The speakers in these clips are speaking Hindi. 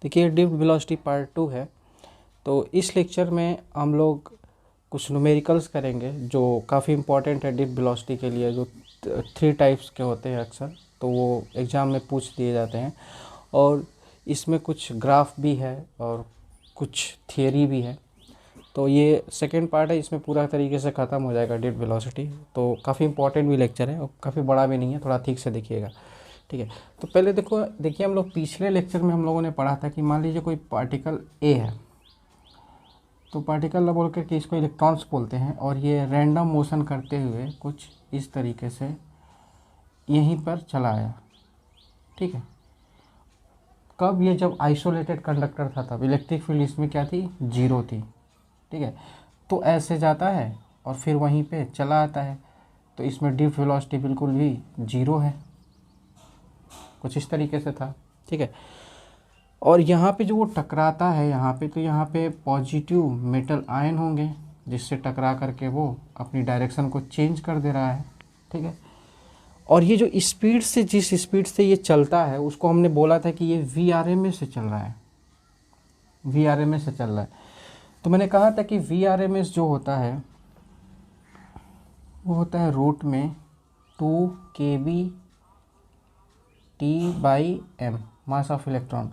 देखिए डिफ्ट वेलोसिटी पार्ट 2 है। तो इस लेक्चर में हम लोग कुछ न्यूमेरिकल्स करेंगे जो काफ़ी इंपॉर्टेंट है डिफ्ट वेलोसिटी के लिए, जो 3 टाइप्स के होते हैं अक्सर, तो वो एग्ज़ाम में पूछ दिए जाते हैं। और इसमें कुछ ग्राफ भी है और कुछ थियरी भी है। तो ये सेकेंड पार्ट है, इसमें पूरा तरीके से ख़त्म हो जाएगा डिफ्ट वेलोसिटी। तो काफ़ी इंपॉर्टेंट भी लेक्चर है और काफ़ी बड़ा भी नहीं है, थोड़ा ठीक से देखिएगा, ठीक है। तो पहले देखिए हम लोग पिछले लेक्चर में हम लोगों ने पढ़ा था कि मान लीजिए कोई पार्टिकल ए है, तो पार्टिकल ना बोल कर के इसको इलेक्ट्रॉन्स बोलते हैं, और ये रैंडम मोशन करते हुए कुछ इस तरीके से यहीं पर चला आया, ठीक है। कब? ये जब आइसोलेटेड कंडक्टर था तब इलेक्ट्रिक फील्ड इसमें क्या थी? 0 थी, ठीक है। तो ऐसे जाता है और फिर वहीं पे चला आता है, तो इसमें डिफ्ट वेलोसिटी बिल्कुल भी 0 है, कुछ इस तरीके से था, ठीक है। और यहाँ पे जो वो टकराता है यहाँ पे, तो यहाँ पे पॉजिटिव मेटल आयन होंगे जिससे टकरा करके वो अपनी डायरेक्शन को चेंज कर दे रहा है, ठीक है। और ये जो स्पीड से, जिस स्पीड से ये चलता है, उसको हमने बोला था कि ये VRMS से चल रहा है, VRMS से चल रहा है। तो मैंने कहा था कि VRMS जो होता है वो होता है रूट में 2 kB/m मास ऑफ इलेक्ट्रॉन।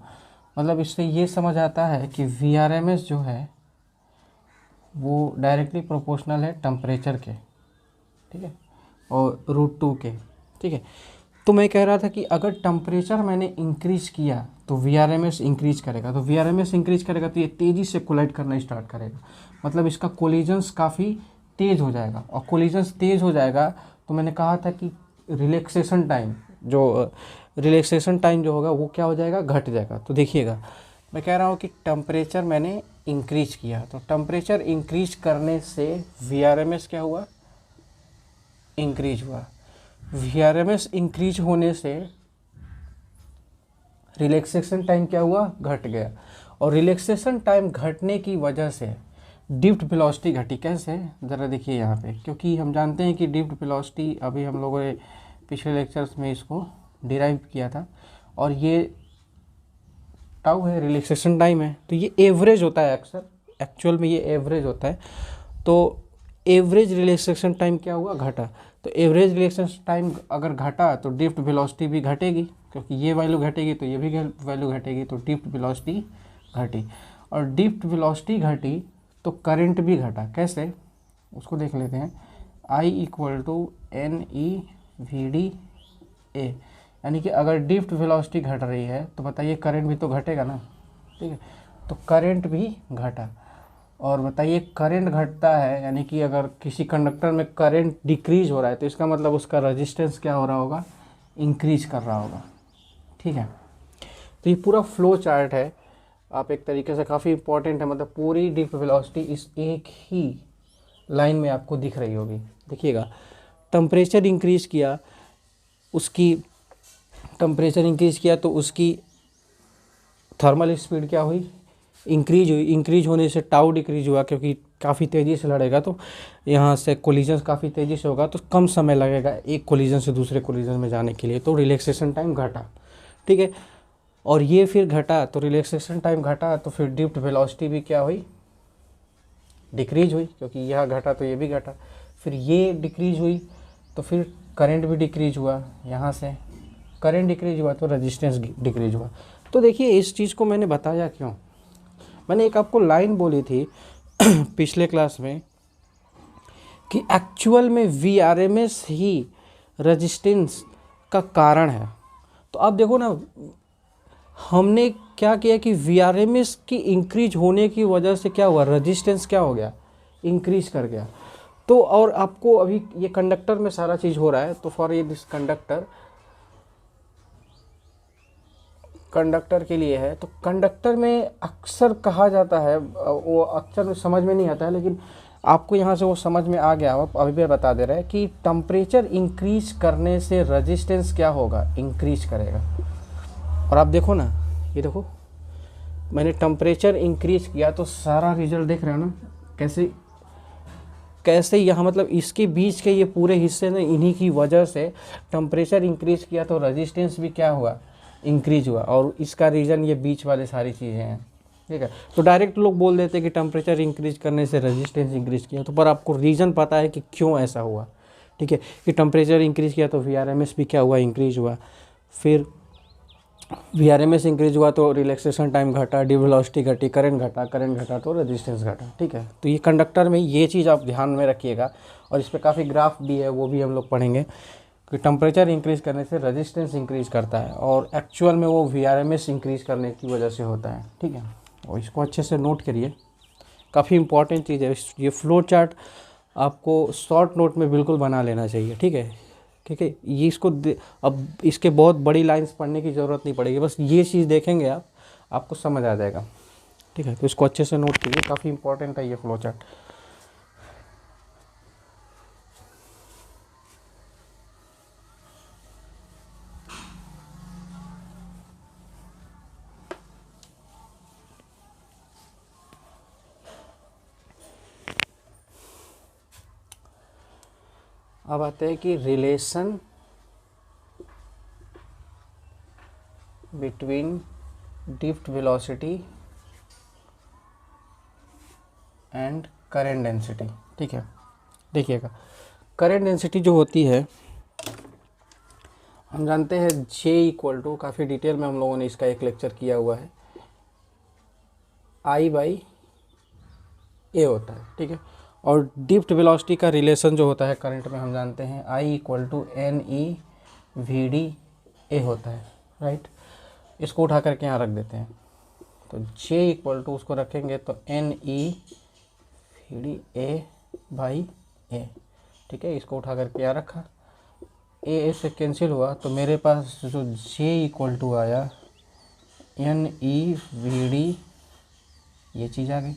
मतलब इससे ये समझ आता है कि VRMS जो है वो डायरेक्टली प्रोपोर्शनल है टेम्परेचर के, ठीक है, और √2 के, ठीक है। तो मैं कह रहा था कि अगर टेम्परेचर मैंने इंक्रीज किया तो VRMS इंक्रीज करेगा, तो VRMS इंक्रीज करेगा तो ये तेज़ी से कोलाइड करना स्टार्ट करेगा, मतलब इसका कोलिजन्स काफ़ी तेज़ हो जाएगा। और कोलिजन्स तेज़ हो जाएगा तो मैंने कहा था कि रिलैक्सेशन टाइम जो होगा वो क्या हो जाएगा? घट जाएगा। तो देखिएगा मैं कह रहा हूँ कि टेम्परेचर मैंने इंक्रीज किया, तो टेम्परेचर इंक्रीज करने से VRMS क्या हुआ? इंक्रीज हुआ। VRMS इंक्रीज होने से रिलैक्सेशन टाइम क्या हुआ? घट गया। और रिलैक्सेशन टाइम घटने की वजह से डिफ्ट वेलोसिटी घटी। कैसे? ज़रा देखिए यहाँ पे, क्योंकि हम जानते हैं कि डिफ्ट वेलोसिटी अभी हम लोगों ने पिछले लेक्चर्स में इसको डिराइव किया था, और ये टाउ है, रिलैक्सेशन टाइम है, तो ये एवरेज होता है अक्सर, एक्चुअल में ये एवरेज होता है। तो एवरेज रिलैक्सेशन टाइम क्या हुआ? घटा। तो एवरेज रिलैक्सेशन टाइम अगर घटा तो डिफ्ट वेलोसिटी भी घटेगी, क्योंकि ये वैल्यू घटेगी तो ये भी वैल्यू घटेगी, तो डिफ्ट वेलोसिटी घटी। और डिफ्ट वेलोसिटी घटी तो करंट भी घटा। कैसे? उसको देख लेते हैं। I = NEVDA, यानी कि अगर डिफ्ट वेलोसिटी घट रही है तो बताइए करंट भी तो घटेगा ना, ठीक है। तो करंट भी घटा। और बताइए करंट घटता है, यानी कि अगर किसी कंडक्टर में करंट डिक्रीज हो रहा है तो इसका मतलब उसका रेजिस्टेंस क्या हो रहा होगा? इंक्रीज कर रहा होगा, ठीक है। तो ये पूरा फ्लो चार्ट है, आप एक तरीके से काफ़ी इंपॉर्टेंट है, मतलब पूरी डिफ्ट वेलोसिटी इस एक ही लाइन में आपको दिख रही होगी। देखिएगा टेम्परेचर इंक्रीज किया, तो उसकी थर्मल स्पीड क्या हुई? इंक्रीज हुई। इंक्रीज होने से टाउ डिक्रीज हुआ, क्योंकि काफ़ी तेज़ी से लड़ेगा तो यहाँ से कोलिजन काफ़ी तेज़ी से होगा, तो कम समय लगेगा एक कोलिजन से दूसरे कोलिजन में जाने के लिए, तो रिलैक्सेशन टाइम घटा, ठीक है। और ये फिर घटा, तो रिलैक्सेशन टाइम घटा, तो फिर डिफ्ट वेलोसिटी भी क्या हुई? डिक्रीज हुई, क्योंकि यह घटा तो ये भी घटा। फिर ये डिक्रीज हुई तो फिर करंट भी डिक्रीज हुआ, यहाँ से करंट डिक्रीज हुआ तो रेजिस्टेंस डिक्रीज हुआ। तो देखिए इस चीज़ को मैंने बताया क्यों? मैंने एक आपको लाइन बोली थी पिछले क्लास में कि एक्चुअल में VRMS ही रेजिस्टेंस का कारण है। तो अब देखो ना, हमने क्या किया कि VRMS की इंक्रीज होने की वजह से क्या हुआ? रेजिस्टेंस क्या हो गया? इंक्रीज कर गया। तो और आपको अभी ये कंडक्टर में सारा चीज़ हो रहा है, तो फॉर ये दिस कंडक्टर के लिए है। तो कंडक्टर में अक्सर कहा जाता है, वो अक्सर समझ में नहीं आता है, लेकिन आपको यहाँ से वो समझ में आ गया, आप अभी भी बता दे रहे हैं कि टेम्परेचर इंक्रीज करने से रेजिस्टेंस क्या होगा? इंक्रीज करेगा। और आप देखो ना, ये देखो मैंने टेम्परेचर इंक्रीज किया तो सारा रिजल्ट देख रहे हो ना, कैसे यहाँ, मतलब इसके बीच के ये पूरे हिस्से ने, इन्हीं की वजह से टेम्परेचर इंक्रीज किया तो रेजिस्टेंस भी क्या हुआ? इंक्रीज हुआ, और इसका रीज़न ये बीच वाले सारी चीज़ें हैं, ठीक है। तो डायरेक्ट लोग बोल देते हैं कि टेम्परेचर इंक्रीज करने से रेजिस्टेंस इंक्रीज किया, तो पर आपको रीज़न पता है कि क्यों ऐसा हुआ, ठीक है। कि टेम्परेचर इंक्रीज किया तो VRMS भी क्या हुआ, इंक्रीज हुआ। फिर VRMS इंक्रीज हुआ तो रिलैक्सेशन टाइम घटा, डी वेलोसिटी घटी, करंट घटा तो रेजिस्टेंस घटा, ठीक है। तो ये कंडक्टर में ये चीज़ आप ध्यान में रखिएगा, और इस पर काफ़ी ग्राफ भी है, वो भी हम लोग पढ़ेंगे कि टेम्परेचर इंक्रीज करने से रेजिस्टेंस इंक्रीज करता है, और एक्चुअल में वो VRMS इंक्रीज करने की वजह से होता है, ठीक है। और इसको अच्छे से नोट करिए, काफ़ी इंपॉर्टेंट चीज़ है। ये फ्लो चार्ट आपको शॉर्ट नोट में बिल्कुल बना लेना चाहिए, ठीक है। ठीक है, ये इसको अब इसके बहुत बड़ी लाइंस पढ़ने की ज़रूरत नहीं पड़ेगी, बस ये चीज़ देखेंगे आप, आपको समझ आ जाएगा, ठीक है। तो इसको अच्छे से नोट कीजिए, काफ़ी इंपॉर्टेंट है ये फ्लो चार्ट। अब आते हैं कि relation between drift velocity and current density, ठीक है। देखिएगा, करंट डेंसिटी जो होती है हम जानते हैं J इक्वल टू, काफ़ी डिटेल में हम लोगों ने इसका एक लेक्चर किया हुआ है, I/A होता है, ठीक है। और ड्रिफ्ट वेलोसिटी का रिलेशन जो होता है करंट में हम जानते हैं I इक्वल टू NE/VD/A होता है, राइट। इसको उठा करके यहाँ रख देते हैं, तो J इक्वल टू उसको रखेंगे तो NE/VD/A/A, ठीक है। इसको उठा करके यहाँ रखा, A से कैंसिल हुआ, तो मेरे पास जो J इक्वल टू आया NE/VD, ये चीज़ आ गई।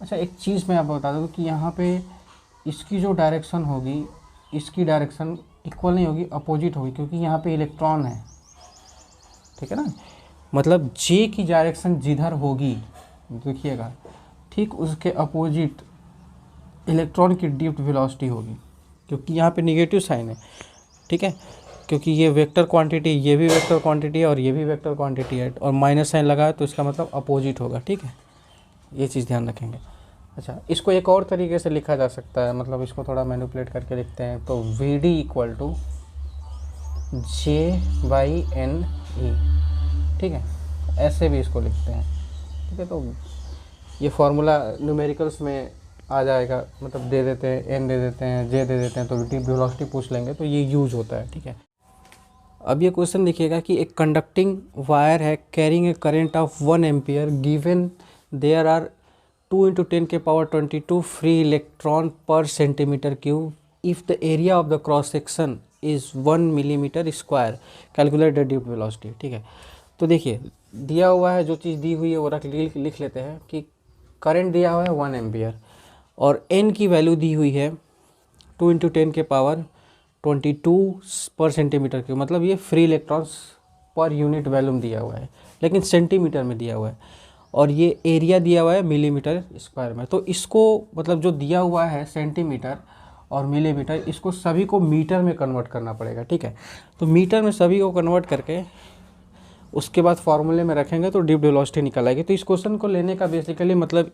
अच्छा, एक चीज़ मैं आपको बता दूँ कि यहाँ पे इसकी जो डायरेक्शन होगी, इसकी डायरेक्शन इक्वल नहीं होगी, अपोजिट होगी, क्योंकि यहाँ पे इलेक्ट्रॉन है, ठीक है ना। मतलब J की डायरेक्शन जिधर होगी, देखिएगा, ठीक उसके अपोजिट इलेक्ट्रॉन की ड्रिफ्ट वेलोसिटी होगी, क्योंकि यहाँ पे निगेटिव साइन है, ठीक है। क्योंकि ये वेक्टर क्वांटिटी, ये भी वेक्टर क्वांटिटी है और ये भी वेक्टर क्वांटिटी है, और माइनस साइन लगा है तो इसका मतलब अपोजिट होगा, ठीक है। ये चीज़ ध्यान रखेंगे। अच्छा, इसको एक और तरीके से लिखा जा सकता है, मतलब इसको थोड़ा मैनिपुलेट करके लिखते हैं, तो VD इक्वल टू J/NE, ठीक है, ऐसे भी इसको लिखते हैं, ठीक है। तो ये फार्मूला न्यूमेरिकल्स में आ जाएगा, मतलब दे देते हैं, N दे देते हैं, J दे देते हैं, तो ड्रिफ्ट वेलोसिटी पूछ लेंगे तो ये यूज होता है, ठीक है। अब ये क्वेश्चन देखिएगा कि एक कंडक्टिंग वायर है carrying a current of 1 ampere given there are 2 × 10⁻22 free electron per centimetre cube if the area of the cross section is 1 millimetre square, calculate the drift velocity, ठीक है। तो देखिए, दिया हुआ है, जो चीज़ दी हुई है वो लिख लेते हैं कि करंट दिया हुआ है 1 एम्पियर, और N की वैल्यू दी हुई है 2 × 10⁻22 पर सेंटीमीटर क्यूब, मतलब ये free electrons per unit volume दिया हुआ है, लेकिन सेंटीमीटर में दिया हुआ है, और ये एरिया दिया हुआ है मिलीमीटर स्क्वायर में। तो इसको मतलब जो दिया हुआ है सेंटीमीटर और मिलीमीटर, इसको सभी को मीटर में कन्वर्ट करना पड़ेगा, ठीक है। तो मीटर में सभी को कन्वर्ट करके उसके बाद फार्मूले में रखेंगे तो ड्रिफ्ट वेलोसिटी निकल आएगी। तो इस क्वेश्चन को लेने का बेसिकली मतलब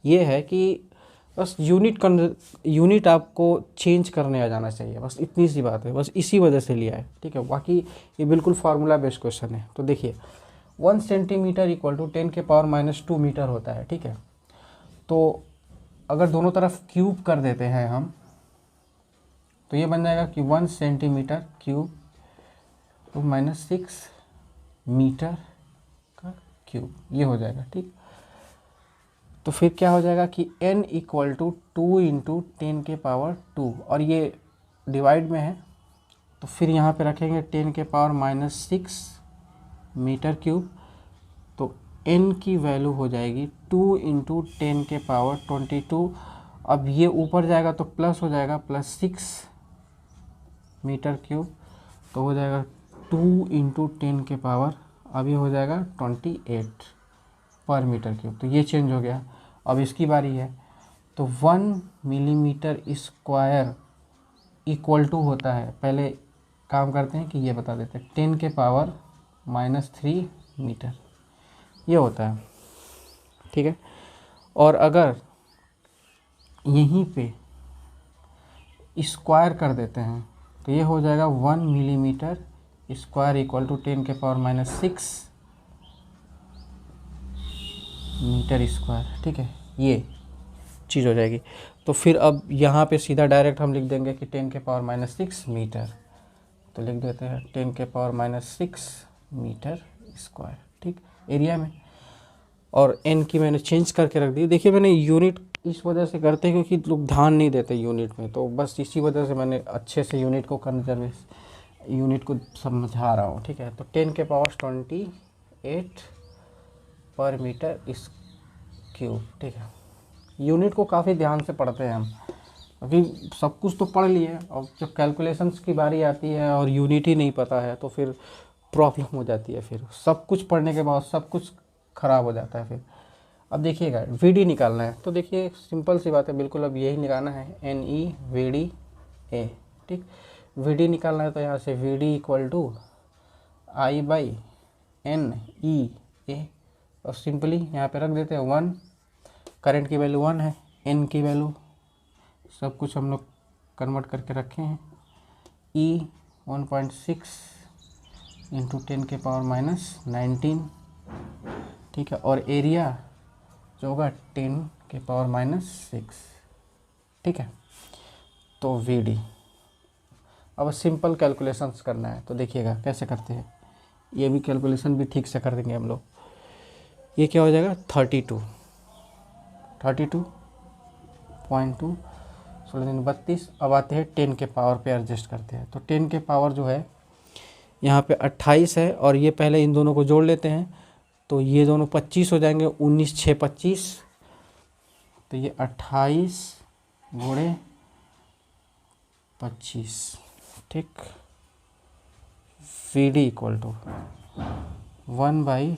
ये है कि बस यूनिट आपको चेंज करने आ जाना चाहिए, बस इतनी सी बात है, बस इसी वजह से लिया है, ठीक है। बाकी ये बिल्कुल फार्मूला बेस्ड क्वेश्चन है। तो देखिए, 1 सेंटीमीटर इक्वल टू 10⁻⁻2 मीटर होता है, ठीक है। तो अगर दोनों तरफ क्यूब कर देते हैं हम, तो ये बन जाएगा कि 1 सेंटीमीटर क्यूब तो -6 मीटर का क्यूब, ये हो जाएगा, ठीक। तो फिर क्या हो जाएगा कि N इक्वल टू 2 × 10⁻², और ये डिवाइड में है, तो फिर यहाँ पे रखेंगे 10⁻⁻6 मीटर क्यूब, तो N की वैल्यू हो जाएगी 2 × 10⁻22। अब ये ऊपर जाएगा तो प्लस हो जाएगा, +6 मीटर क्यूब, तो हो जाएगा 2 × 10⁻, अब ये हो जाएगा 28 पर मीटर क्यूब। तो ये चेंज हो गया। अब इसकी बारी है, तो 1 मिलीमीटर स्क्वायर इक्वल टू होता है, पहले काम करते हैं कि ये बता देते हैं 10 के पावर -3 मीटर ये होता है, ठीक है। और अगर यहीं पे स्क्वायर कर देते हैं तो ये हो जाएगा 1 मिलीमीटर स्क्वायर इक्वल टू 10 के पावर -6 मीटर स्क्वायर, ठीक है, ये चीज़ हो जाएगी। तो फिर अब यहाँ पे सीधा डायरेक्ट हम लिख देंगे कि 10 के पावर -6 मीटर, तो लिख देते हैं 10 के पावर -6 मीटर स्क्वायर, ठीक, एरिया में। और एन की मैंने चेंज करके रख दी। देखिए मैंने यूनिट इस वजह से करते हैं क्योंकि लोग ध्यान नहीं देते यूनिट में, तो बस इसी वजह से मैंने अच्छे से यूनिट को यूनिट को समझा रहा हूँ, ठीक है। तो 10 के पावर 28 पर मीटर इस क्यूब, ठीक है। यूनिट को काफ़ी ध्यान से पढ़ते हैं हम, अभी सब कुछ तो पढ़ लिए और जब कैलकुलेशंस की बारी आती है और यूनिट ही नहीं पता है तो फिर प्रॉब्लम हो जाती है। फिर सब कुछ पढ़ने के बाद सब कुछ ख़राब हो जाता है फिर। अब देखिएगा वीडी निकालना है, तो देखिए सिंपल सी बात है बिल्कुल, अब यही निकालना है NE VD A, ठीक। वीडी निकालना है तो यहाँ से VD equal to I/NE A, और सिंपली यहाँ पे रख देते हैं 1, करंट की वैल्यू 1 है, N की वैल्यू सब कुछ हम लोग कन्वर्ट करके रखे हैं, E 1.6 इंटू 10 के पावर -19, ठीक है, और एरिया जो होगा 10 के पावर -6, ठीक है। तो VD अब सिंपल कैलकुलेशंस करना है, तो देखिएगा कैसे करते हैं, ये भी कैलकुलेशन भी ठीक से कर देंगे हम लोग। ये क्या हो जाएगा 32.2 16 अब आते हैं 10 के पावर पे एडजस्ट करते हैं, तो 10 के पावर जो है यहाँ पे 28 है और ये पहले इन दोनों को जोड़ लेते हैं, तो ये दोनों 25 हो जाएंगे, 19 6 25, तो ये 28 गुणे 25, ठीक। VD इक्वल टू 1/30,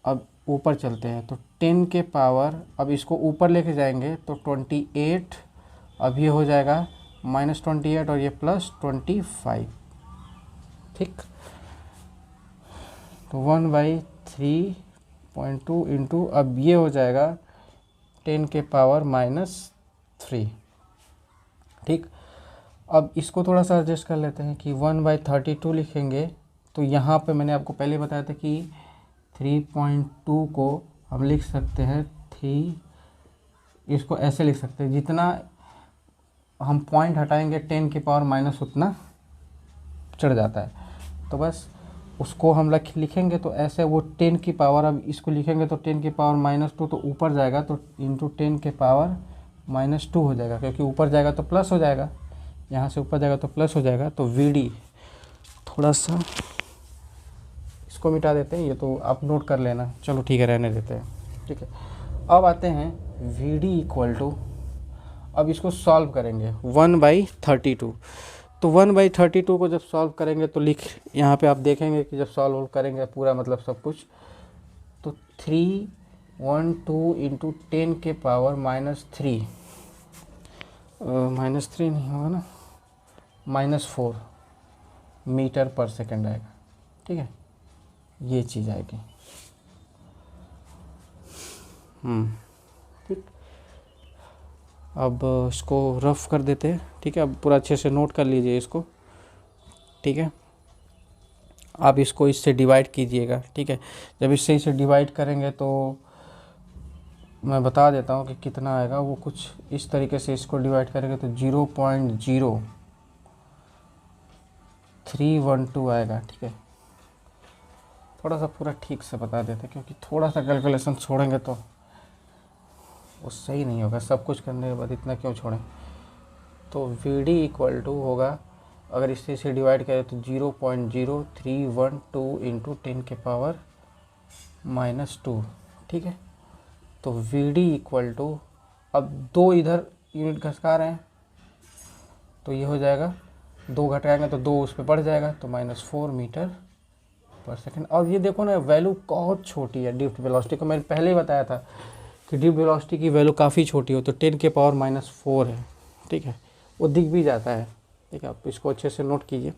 अब ऊपर चलते हैं तो 10 के पावर, अब इसको ऊपर लेके जाएंगे तो 28, अब ये हो जाएगा -28 और ये +25, ठीक। तो 1/3.2 इंटू, अब ये हो जाएगा 10 के पावर -3, ठीक। अब इसको थोड़ा सा एडजस्ट कर लेते हैं कि 1/32 लिखेंगे, तो यहाँ पे मैंने आपको पहले बताया था कि 3.2 को हम लिख सकते हैं 3, इसको ऐसे लिख सकते हैं, जितना हम पॉइंट हटाएंगे 10 के पावर माइनस उतना चढ़ जाता है, तो बस उसको हम लिखेंगे तो ऐसे वो 10 की पावर, अब इसको लिखेंगे तो 10 की पावर -2 तो ऊपर जाएगा, तो इंटू 10 के पावर -2 हो जाएगा, क्योंकि ऊपर जाएगा तो प्लस हो जाएगा, यहाँ से ऊपर जाएगा तो प्लस हो जाएगा। तो VD थोड़ा सा इसको मिटा देते हैं, ये तो आप नोट कर लेना, चलो ठीक है रहने देते हैं, ठीक है। अब आते हैं VD इक्वल टू, अब इसको सॉल्व करेंगे 1/32, तो 1/32 को जब सॉल्व करेंगे तो यहाँ पे आप देखेंगे कि जब सॉल्व करेंगे पूरा मतलब सब कुछ, तो 312 इंटू 10 के पावर -3 -3 नहीं होगा ना, -4 मीटर पर सेकंड आएगा, ठीक है, ये चीज़ आएगी, ठीक। अब इसको रफ कर देते हैं, ठीक है, अब पूरा अच्छे से नोट कर लीजिए इसको, ठीक है। आप इसको इससे डिवाइड कीजिएगा, ठीक है। जब इससे इसे डिवाइड करेंगे तो मैं बता देता हूँ कि कितना आएगा, वो कुछ इस तरीके से इसको डिवाइड करेंगे तो 0.0312 आएगा, ठीक है। थोड़ा सा पूरा ठीक से बता देते क्योंकि थोड़ा सा कैलकुलेशन छोड़ेंगे तो वो सही नहीं होगा, सब कुछ करने के बाद इतना क्यों छोड़ें। तो VD इक्वल टू होगा, अगर इससे इसे डिवाइड करें तो 0.0312 इंटू 10 के पावर -2, ठीक है। तो VD इक्वल टू, अब 2 इधर यूनिट घसका रहे हैं तो ये हो जाएगा, 2 घटाएंगे तो 2 उस पर बढ़ जाएगा, तो -4 मीटर पर सेकंड। और ये देखो ना वैल्यू बहुत छोटी है ड्रिफ्ट वेलोसिटी को, मैंने पहले ही बताया था कि ड्रिफ्ट वेलोसिटी की वैल्यू काफ़ी छोटी हो, तो 10 के पावर -4 है, ठीक है, वो दिख भी जाता है ठीक है, आप इसको अच्छे से नोट कीजिए,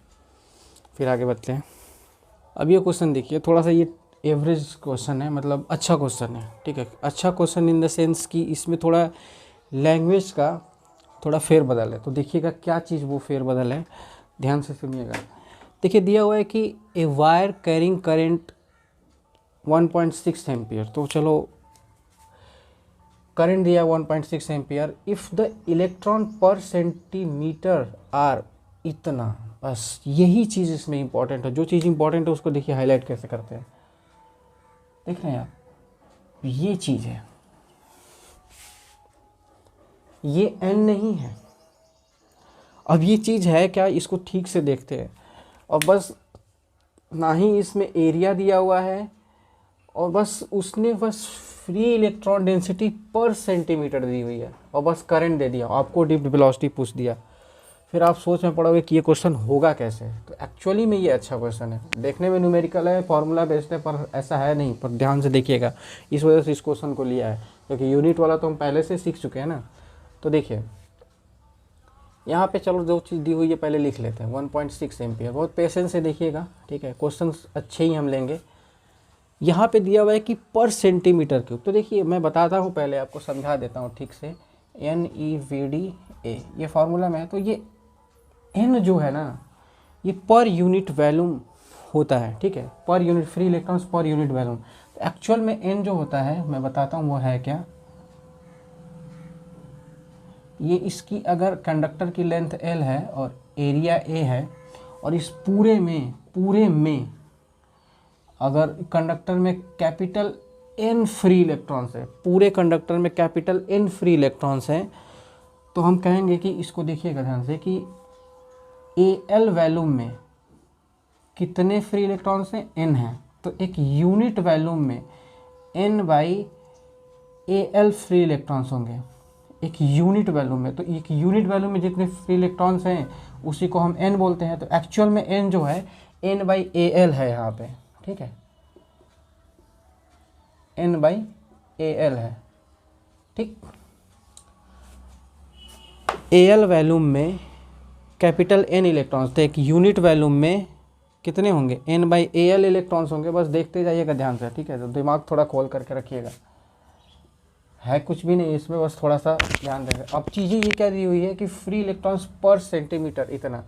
फिर आगे बढ़ते हैं। अब ये क्वेश्चन देखिए, थोड़ा सा ये एवरेज क्वेश्चन है, मतलब अच्छा क्वेश्चन है, ठीक है। अच्छा क्वेश्चन इन द सेंस कि इसमें थोड़ा लैंग्वेज का थोड़ा फेरबदल है। तो देखिएगा क्या चीज़ वो फेरबदल है, ध्यान से सुनिएगा। देखिए दिया हुआ है कि a wire carrying current 1.6 ampere, तो चलो करंट दिया 1.6 ampere, if the electron per centimetre are इतना, बस यही चीज़ इसमें इंपॉर्टेंट है। जो चीज़ इंपॉर्टेंट है उसको देखिए हाईलाइट कैसे करते हैं, देख रहे हैं आप, ये चीज़ है, ये एन नहीं है। अब ये चीज़ है क्या, इसको ठीक से देखते हैं। और बस ना ही इसमें एरिया दिया हुआ है, और बस उसने बस फ्री इलेक्ट्रॉन डेंसिटी पर सेंटीमीटर दी हुई है, और बस करंट दे दिया, आपको डीप वेलोसिटी पूछ दिया। फिर आप सोच में पड़ोगे कि ये क्वेश्चन होगा कैसे। तो एक्चुअली में ये अच्छा क्वेश्चन है, देखने में न्यूमेरिकल है, फॉर्मूला बेस्ड है, पर ऐसा है नहीं। पर ध्यान से देखिएगा, इस वजह से इस क्वेश्चन को लिया है, क्योंकि यूनिट वाला तो हम पहले से सीख चुके हैं ना। तो देखिए यहाँ पे चलो जो चीज़ दी हुई है पहले लिख लेते हैं, 1.6 एम्पियर। बहुत पेशेंस से देखिएगा, ठीक है, क्वेश्चन अच्छे ही हम लेंगे। यहाँ पे दिया हुआ है कि पर सेंटीमीटर क्यूब, तो देखिए मैं बताता हूँ, पहले आपको समझा देता हूँ ठीक से। NEVDA ये फार्मूला में है, तो ये N जो है ना, ये पर यूनिट वॉल्यूम होता है, ठीक है, per unit free electrons per unit volume. तो एक्चुअल में N जो होता है मैं बताता हूँ वो है क्या, ये इसकी अगर कंडक्टर की लेंथ L है और एरिया A है, और इस पूरे में अगर कंडक्टर में कैपिटल N फ्री इलेक्ट्रॉन्स है, पूरे कंडक्टर में कैपिटल N फ्री इलेक्ट्रॉन्स हैं, तो हम कहेंगे कि इसको देखिएगा ध्यान से कि AL वॉल्यूम में कितने फ्री इलेक्ट्रॉन्स हैं, N हैं। तो एक यूनिट वॉल्यूम में N/AL फ्री इलेक्ट्रॉन्स होंगे, एक यूनिट वॉल्यूम में। तो एक यूनिट वॉल्यूम में जितने फ्री इलेक्ट्रॉन्स हैं उसी को हम N बोलते हैं। तो एक्चुअल में N जो है N/AL है यहाँ पे, ठीक है, N/AL है, ठीक। AL वॉल्यूम में कैपिटल N इलेक्ट्रॉन्स, तो एक यूनिट वॉल्यूम में कितने होंगे, N/AL इलेक्ट्रॉन्स होंगे। बस देखते जाइएगा ध्यान से, ठीक है। तो दिमाग थोड़ा खोल करके रखिएगा, है कुछ भी नहीं इसमें, बस थोड़ा सा ध्यान देंगे। अब चीज़ें ये क्या दी हुई है कि फ्री इलेक्ट्रॉन्स पर सेंटीमीटर इतना,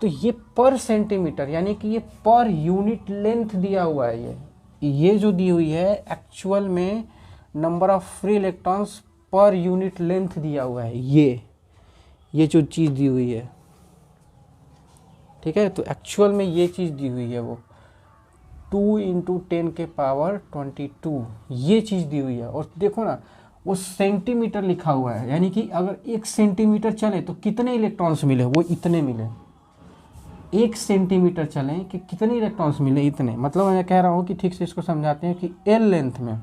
तो ये पर सेंटीमीटर यानी कि ये पर यूनिट लेंथ दिया हुआ है। ये जो दी हुई है एक्चुअल में number of free electrons per unit length दिया हुआ है, ये जो चीज़ दी हुई है, ठीक है। तो एक्चुअल में ये चीज़ दी हुई है वो 2 × 10⁻²2 ये चीज़ दी हुई है। और देखो ना वो सेंटीमीटर लिखा हुआ है, यानी कि अगर 1 सेंटीमीटर चले तो कितने इलेक्ट्रॉन्स मिले, वो इतने मिले। 1 सेंटीमीटर चलें कि कितने इलेक्ट्रॉन्स मिले, इतने। मतलब मैं कह रहा हूँ कि ठीक से इसको समझाते हैं कि L लेंथ में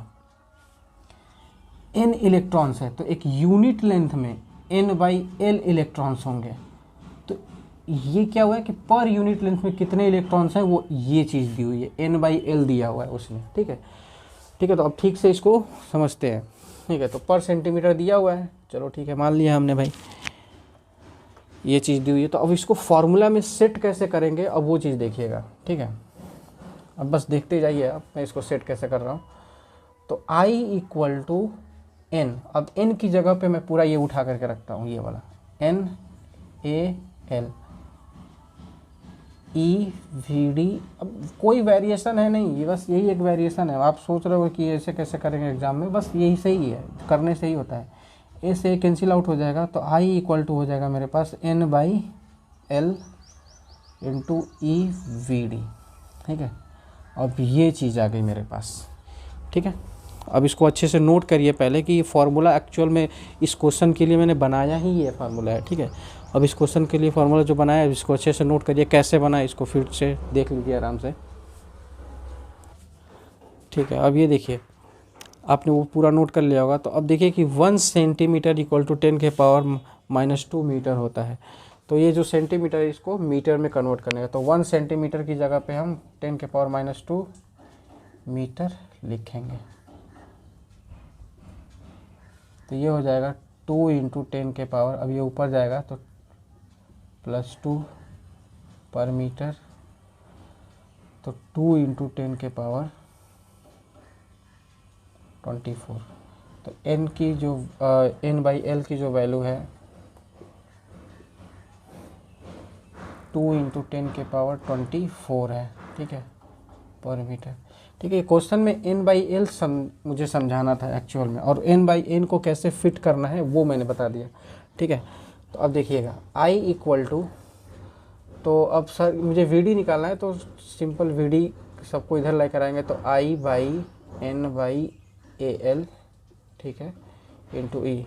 N इलेक्ट्रॉन्स है, तो एक यूनिट लेंथ में N/L इलेक्ट्रॉन्स होंगे। तो ये क्या हुआ है कि पर यूनिट लेंथ में कितने इलेक्ट्रॉन्स हैं, वो ये चीज़ दी हुई है, N/L दिया हुआ है उसने, ठीक है, ठीक है। तो अब ठीक से इसको समझते हैं, ठीक है। तो पर सेंटीमीटर दिया हुआ है, चलो ठीक है, मान लिया हमने भाई, ये चीज़ दी हुई है। तो अब इसको फार्मूला में सेट कैसे करेंगे, अब वो चीज़ देखिएगा, ठीक है। अब बस देखते जाइए, अब मैं इसको सेट कैसे कर रहा हूँ। तो I = N, अब N की जगह पे मैं पूरा ये उठा करके रखता हूँ, ये वाला NaL EVD। अब कोई वेरिएशन है नहीं, ये बस यही एक वेरिएशन है। आप सोच रहे हो कि ऐसे कैसे करेंगे एग्जाम में, बस यही सही है, करने से ही होता है। ए से कैंसिल आउट हो जाएगा, तो I = हो जाएगा मेरे पास N/L × EVD, ठीक है। अब ये चीज़ आ गई मेरे पास, ठीक है। अब इसको अच्छे से नोट करिए पहले कि ये फार्मूला एक्चुअल में इस क्वेश्चन के लिए मैंने बनाया ही ये फार्मूला है, ठीक है। अब इस क्वेश्चन के लिए फार्मूला जो बनाया है इसको अच्छे से नोट करिए, कैसे बना इसको फिर से देख लीजिए आराम से, ठीक है। अब ये देखिए, आपने वो पूरा नोट कर लिया होगा। तो अब देखिए कि 1 सेंटीमीटर = 10⁻² मीटर होता है। तो ये जो सेंटीमीटर है इसको मीटर में कन्वर्ट करने का, तो 1 सेंटीमीटर की जगह पे हम 10⁻² मीटर लिखेंगे। तो ये हो जाएगा 2 × 10 के पावर, अब ये ऊपर जाएगा तो +2 पर मीटर, तो 2 × 10 के पावर 24। तो n की जो n/l की जो वैल्यू है 2 × 10 के पावर 24 है, ठीक है, पर मीटर। ठीक है, क्वेश्चन में n/l मुझे समझाना था एक्चुअल में, और n/n को कैसे फिट करना है वो मैंने बता दिया। ठीक है, तो अब देखिएगा I इक्वल टू, तो अब सर मुझे VD निकालना है, तो सिंपल VD सबको इधर लेकर आएंगे, तो I/n/al, ठीक है, इंटू E,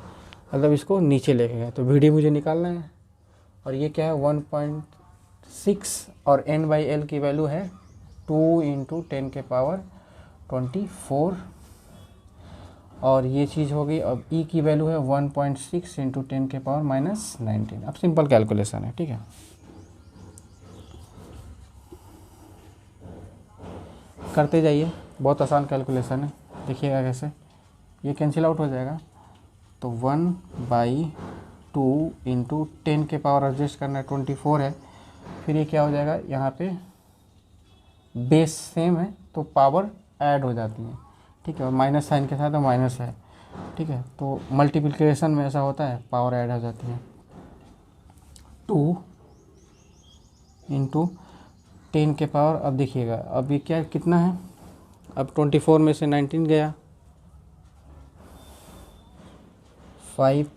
मतलब इसको नीचे लेके गए, तो VD मुझे निकालना है। और ये क्या है 1.6, और n/l की वैल्यू है 2 × 10 के पावर 24, और ये चीज़ हो गई। अब E की वैल्यू है 1.6 × 10 के पावर -19। अब सिंपल कैलकुलेशन है, ठीक है, करते जाइए, बहुत आसान कैलकुलेशन है। देखिएगा कैसे ये कैंसिल आउट हो जाएगा, तो 1/2 × 10 के पावर एडजस्ट करना है 24 है, फिर ये क्या हो जाएगा, यहाँ पे बेस सेम है तो पावर ऐड हो जाती है, ठीक है, और माइनस साइन के साथ तो माइनस है, ठीक है, तो मल्टीप्लिकेशन में ऐसा होता है, पावर ऐड हो जाती है। 2 × 10 के पावर, अब देखिएगा अब ये क्या कितना है, अब 24 में से 19 गया, 5,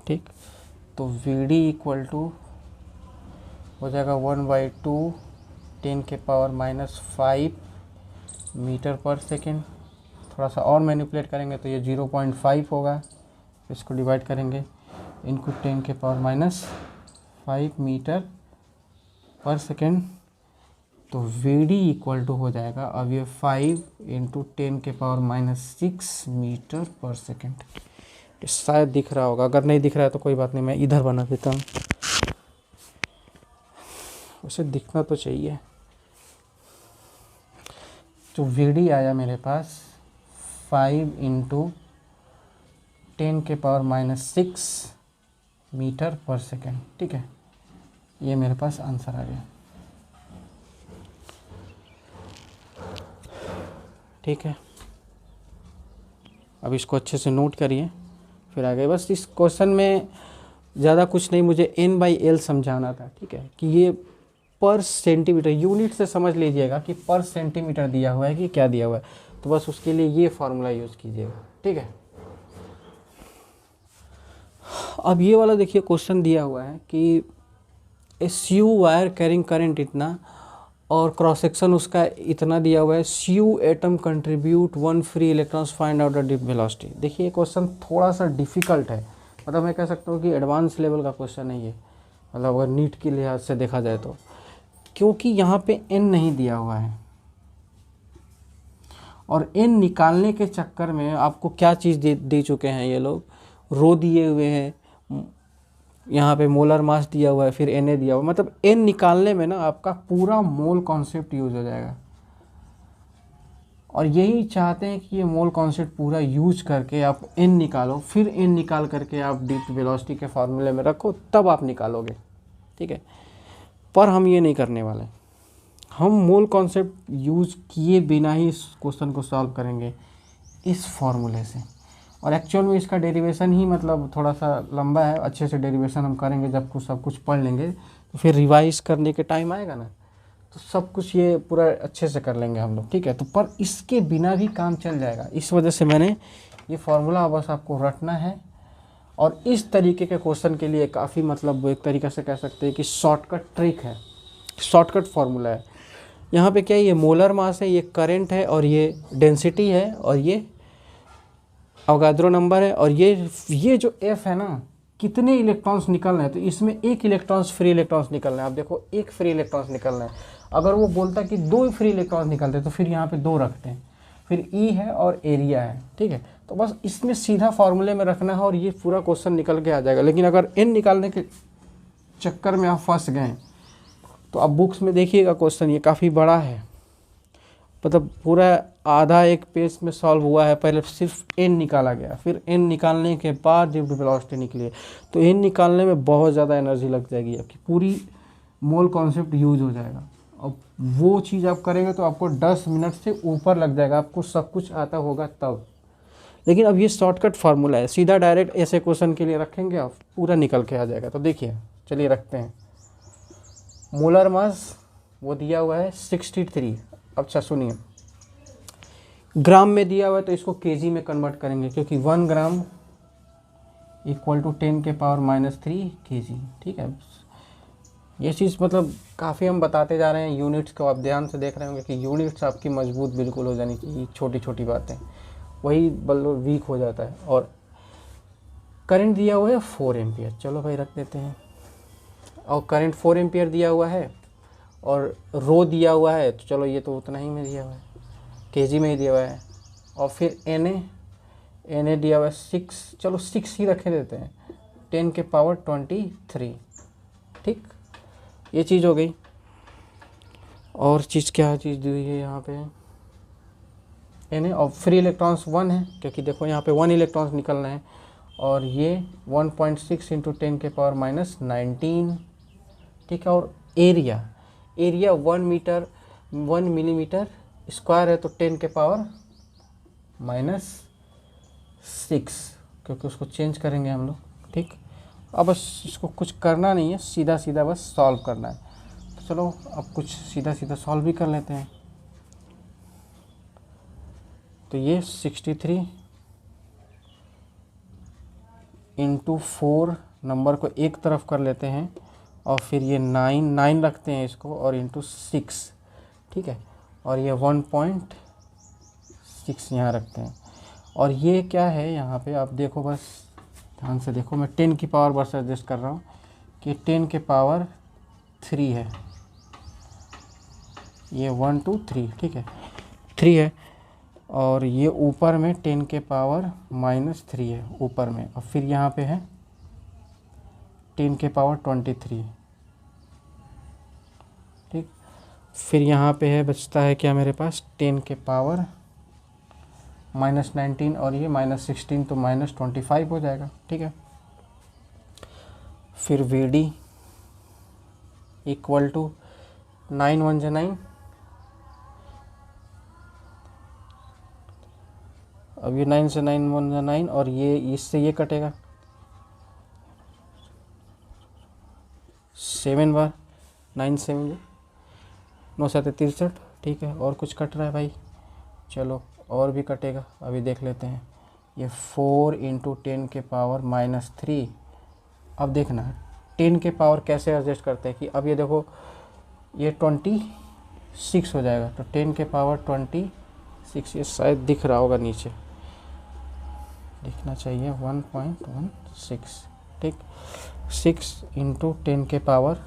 ठीक, तो VD इक्वल टू हो जाएगा 1/2 10 के पावर -5 मीटर पर सेकेंड। थोड़ा सा और मैनिपुलेट करेंगे तो ये 0.5 होगा, इसको डिवाइड करेंगे इनको 10 के पावर -5 मीटर पर सेकेंड, तो VD इक्वल टू हो जाएगा, अब ये 5 × 10 के पावर -6 मीटर पर सेकेंड। शायद दिख रहा होगा, अगर नहीं दिख रहा है तो कोई बात नहीं, मैं इधर बना देता हूँ, उसे दिखना तो चाहिए। तो VD आया मेरे पास 5 × 10 के पावर -6 मीटर पर सेकेंड, ठीक है, ये मेरे पास आंसर आ गया। ठीक है, अब इसको अच्छे से नोट करिए, फिर आगे बस इस क्वेश्चन में ज़्यादा कुछ नहीं, मुझे n/l समझाना था, ठीक है, कि ये पर सेंटीमीटर, यूनिट से समझ लीजिएगा कि पर सेंटीमीटर दिया हुआ है कि क्या दिया हुआ है, तो बस उसके लिए ये फार्मूला यूज़ कीजिएगा, ठीक है। अब ये वाला देखिए क्वेश्चन दिया हुआ है कि SU वायर कैरिंग करंट इतना और क्रॉस सेक्शन उसका इतना दिया हुआ है, SU atom contribute 1 free electrons, find out the velocity. देखिए ये क्वेश्चन थोड़ा सा डिफ़िकल्ट है, मतलब मैं कह सकता हूँ कि एडवांस लेवल का क्वेश्चन है ये, मतलब अगर नीट के लिहाज से देखा जाए तो, क्योंकि यहाँ पे n नहीं दिया हुआ है, और n निकालने के चक्कर में आपको क्या चीज़ दे चुके हैं ये लोग, रो दिए हुए हैं, यहाँ पे मोलर मास दिया हुआ है, फिर Na दिया हुआ है, मतलब n निकालने में ना आपका पूरा मोल कॉन्सेप्ट यूज हो जाएगा, और यही चाहते हैं कि ये मोल कॉन्सेप्ट पूरा यूज करके आप n निकालो, फिर n निकाल करके आप ड्यूटी वेलोसिटी के फार्मूले में रखो, तब आप निकालोगे, ठीक है, पर हम ये नहीं करने वाले, हम मोल कॉन्सेप्ट यूज किए बिना ही इस क्वेश्चन को सॉल्व करेंगे इस फार्मूले से। और एक्चुअल में इसका डेरिवेशन ही मतलब थोड़ा सा लंबा है, अच्छे से डेरिवेशन हम करेंगे, जब कुछ सब कुछ पढ़ लेंगे तो फिर रिवाइज करने के टाइम आएगा ना, तो सब कुछ ये पूरा अच्छे से कर लेंगे हम लोग, ठीक है। तो पर इसके बिना भी काम चल जाएगा, इस वजह से मैंने ये फार्मूला बस आपको रटना है, और इस तरीके के क्वेश्चन के लिए काफ़ी मतलब एक तरीक़े से कह सकते हैं कि शॉर्टकट ट्रिक है, शॉर्टकट फार्मूला है। यहाँ पे क्या है, ये मोलर मास है, ये करंट है, और ये डेंसिटी है, और ये अवगाद्रो नंबर है, और ये जो F है ना, कितने इलेक्ट्रॉन्स निकलना है, तो इसमें 1 इलेक्ट्रॉन्स फ्री इलेक्ट्रॉन्स निकलना है। आप देखो 1 फ्री इलेक्ट्रॉन्स निकलना है, अगर वो बोलता कि 2 फ्री इलेक्ट्रॉन्स निकलते हैं तो फिर यहाँ पे 2 रखते हैं, फिर E है और एरिया है, ठीक है। तो बस इसमें सीधा फार्मूले में रखना है और ये पूरा क्वेश्चन निकल के आ जाएगा। लेकिन अगर n निकालने के चक्कर में आप फंस गए तो आप बुक्स में देखिएगा क्वेश्चन ये काफ़ी बड़ा है, मतलब पूरा आधा एक पेज में सॉल्व हुआ है, पहले सिर्फ एन निकाला गया, फिर एन निकालने के बाद जब वेलोसिटी निकली है तो एन निकालने में बहुत ज़्यादा एनर्जी लग जाएगी आपकी, पूरी मोल कॉन्सेप्ट यूज हो जाएगा। अब वो चीज़ आप करेंगे तो आपको 10 मिनट से ऊपर लग जाएगा, आपको सब कुछ आता होगा तब। लेकिन अब ये शॉर्टकट फार्मूला है, सीधा डायरेक्ट ऐसे क्वेश्चन के लिए रखेंगे आप पूरा निकल के आ जाएगा। तो देखिए चलिए रखते हैं। मोलर मास वो दिया हुआ है 63। अच्छा सुनिए, ग्राम में दिया हुआ है तो इसको केजी में कन्वर्ट करेंगे, क्योंकि 1 ग्राम इक्वल टू 10⁻³ kg। ठीक है, ये चीज़ मतलब काफ़ी हम बताते जा रहे हैं। यूनिट्स को आप ध्यान से देख रहे होंगे कि यूनिट्स आपकी मजबूत बिल्कुल हो जानी चाहिए, छोटी छोटी बातें वही बल्कि वीक हो जाता है। और करंट दिया हुआ है 4 एम्पियर, चलो भाई रख देते हैं। और करंट 4 एम्पियर दिया हुआ है और रो दिया हुआ है, तो चलो ये तो उतना ही में दिया हुआ है, केजी में ही दिया हुआ है। और फिर एन ए दिया हुआ है 6, चलो 6 ही रखे देते हैं, 10⁻23। ठीक, ये चीज़ हो गई। और चीज़ क्या चीज़ दी हुई है यहाँ पे, एन ए। और फ्री इलेक्ट्रॉन्स 1 है, क्योंकि देखो यहाँ पे 1 इलेक्ट्रॉन्स निकलना है। और ये 1.6 × 10⁻19। ठीक है, और एरिया 1 मिलीमीटर स्क्वायर है, तो 10⁻⁻6, क्योंकि उसको चेंज करेंगे हम लोग। ठीक, अब बस इसको कुछ करना नहीं है, सीधा सीधा बस सॉल्व करना है। तो चलो अब कुछ सीधा सीधा सॉल्व भी कर लेते हैं। तो ये 63 × 4 नंबर को एक तरफ कर लेते हैं, और फिर ये 9 रखते हैं इसको, और ×6। ठीक है, और ये 1.6 यहाँ रखते हैं। और ये क्या है यहाँ पे आप देखो, बस ध्यान से देखो, मैं 10 की पावर बस एडजस्ट कर रहा हूँ कि 10⁻³ है, ये 1 2 3। ठीक है, 3 है, और ये ऊपर में 10⁻³ है ऊपर में, और फिर यहाँ पे है 10⁻23। ठीक, फिर यहाँ पे है बचता है क्या मेरे पास, 10⁻⁻19, और ये -16 तो -25 हो जाएगा। ठीक है, फिर VD इक्वल टू 9 1 जा 9। अब ये 9 से 9 1 जा 9, और ये इससे ये कटेगा 7 बार, 9 7 9 7 63। ठीक है, और कुछ कट रहा है भाई, चलो और भी कटेगा, अभी देख लेते हैं। ये 4 × 10⁻³ अब देखना 10 के पावर कैसे एडजस्ट करते हैं कि अब ये देखो ये 26 हो जाएगा, तो 10⁻26, ये शायद दिख रहा होगा नीचे, दिखना चाहिए 1.16। ठीक, 6 × 10 के पावर,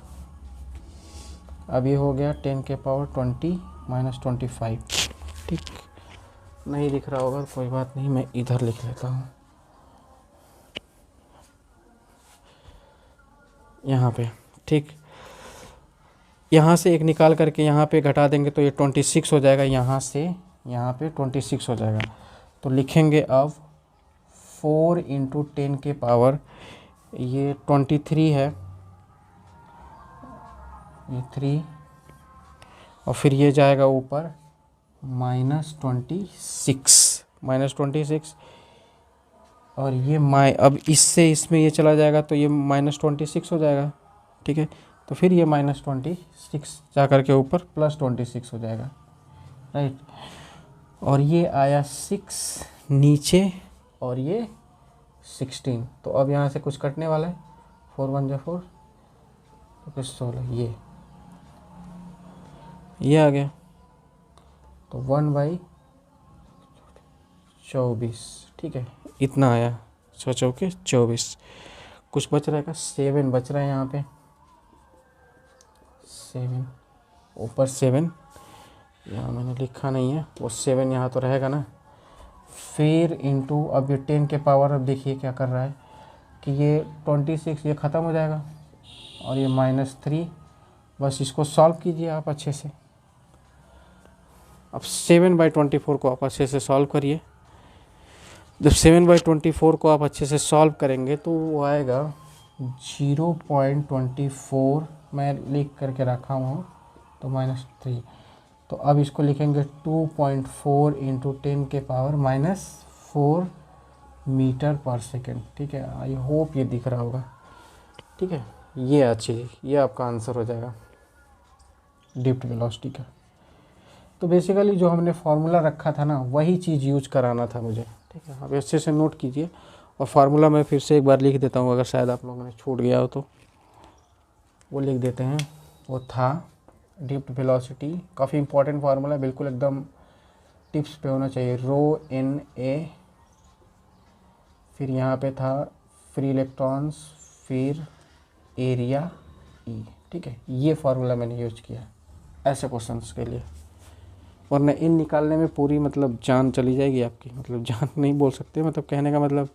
अब ये हो गया 10⁻20 -25। ठीक, नहीं दिख रहा होगा, कोई बात नहीं, मैं इधर लिख लेता हूँ यहाँ पे। ठीक, यहाँ से एक निकाल करके यहाँ पे घटा देंगे तो ये 26 हो जाएगा, यहाँ से यहाँ पे 26 हो जाएगा। तो लिखेंगे अब 4 × 10 के पावर, ये 23 है, ये 3, और फिर ये जाएगा ऊपर -26, और ये अब इससे इसमें ये चला जाएगा तो ये -26 हो जाएगा। ठीक है, तो फिर ये -26 जा कर के ऊपर +26 हो जाएगा, राइट। और ये आया 6 नीचे, और ये 16। तो अब यहाँ से कुछ कटने वाला है, 4 1 जा 4, तो फिर 16, ये आ गया, तो 1/24। ठीक है, इतना आया, 6 चौके 24। कुछ बच रहेगा, 7 बच रहा है यहाँ पे, 7 ऊपर 7, यहाँ मैंने लिखा नहीं है, वो 7 यहाँ तो रहेगा ना। फिर इंटू, अब ये 10 के पावर, अब देखिए क्या कर रहा है कि ये 26 ये ख़त्म हो जाएगा, और ये -3, बस इसको सॉल्व कीजिए आप अच्छे से। अब 7/24 को आप अच्छे से सॉल्व करिए। जब 7/24 को आप अच्छे से सॉल्व करेंगे तो वो आएगा 0.24, मैं लिख करके रखा हूँ तो -3। तो अब इसको लिखेंगे 2.4 × 10⁻⁻4 मीटर पर सेकेंड। ठीक है, आई होप ये दिख रहा होगा। ठीक है, ये अच्छी, ये आपका आंसर हो जाएगा ड्रिफ्ट वेलोसिटी का। तो बेसिकली जो हमने फार्मूला रखा था ना, वही चीज़ यूज कराना था मुझे। ठीक है, आप अच्छे से नोट कीजिए, और फार्मूला मैं फिर से एक बार लिख देता हूँ, अगर शायद आप लोगों ने छूट गया हो तो वो लिख देते हैं। वो था ड्रिफ्ट वेलोसिटी, काफ़ी इंपॉर्टेंट फार्मूला, बिल्कुल एकदम टिप्स पे होना चाहिए। ρNA, फिर यहाँ पे था फ्री इलेक्ट्रॉन्स, फिर एरिया E। ठीक है, ये फार्मूला मैंने यूज किया ऐसे क्वेश्चंस के लिए, वरना इन निकालने में पूरी मतलब जान चली जाएगी आपकी, मतलब जान नहीं बोल सकते, मतलब कहने का मतलब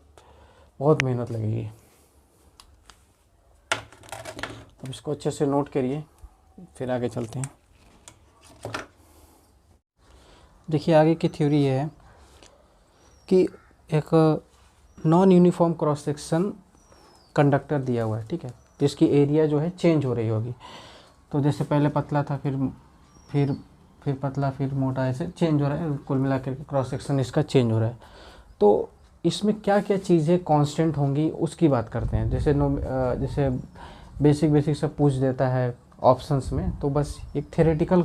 बहुत मेहनत लगेगी। अब इसको अच्छे से नोट करिए, फिर आगे चलते हैं। देखिए आगे की थ्योरी ये है कि एक non uniform cross section conductor दिया हुआ है। ठीक है, तो इसकी एरिया जो है चेंज हो रही होगी। तो जैसे पहले पतला था, फिर पतला, फिर मोटा, ऐसे चेंज हो रहा है, कुल मिलाकर क्रॉस सेक्शन इसका चेंज हो रहा है। तो इसमें क्या क्या चीज़ें कांस्टेंट होंगी उसकी बात करते हैं। जैसे बेसिक सब पूछ देता है ऑप्शंस में, तो बस एक थ्योरेटिकल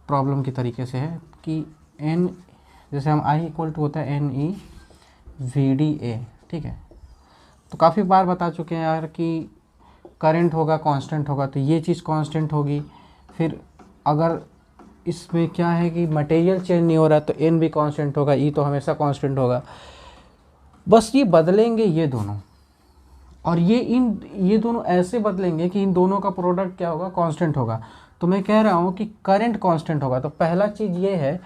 प्रॉब्लम की तरीके से है कि n, जैसे हम I = होता है NE/VDA। ठीक है, तो काफ़ी बार बता चुके हैं यार कि करंट होगा कांस्टेंट होगा, तो ये चीज़ कांस्टेंट होगी। फिर अगर इसमें क्या है कि मटेरियल चेंज नहीं हो रहा है तो n भी कांस्टेंट होगा, E तो हमेशा कांस्टेंट होगा। बस ये बदलेंगे ये दोनों, और ये दोनों ऐसे बदलेंगे कि इन दोनों का प्रोडक्ट क्या होगा, कांस्टेंट होगा। तो मैं कह रहा हूँ कि करंट कांस्टेंट होगा। तो पहला चीज़ ये है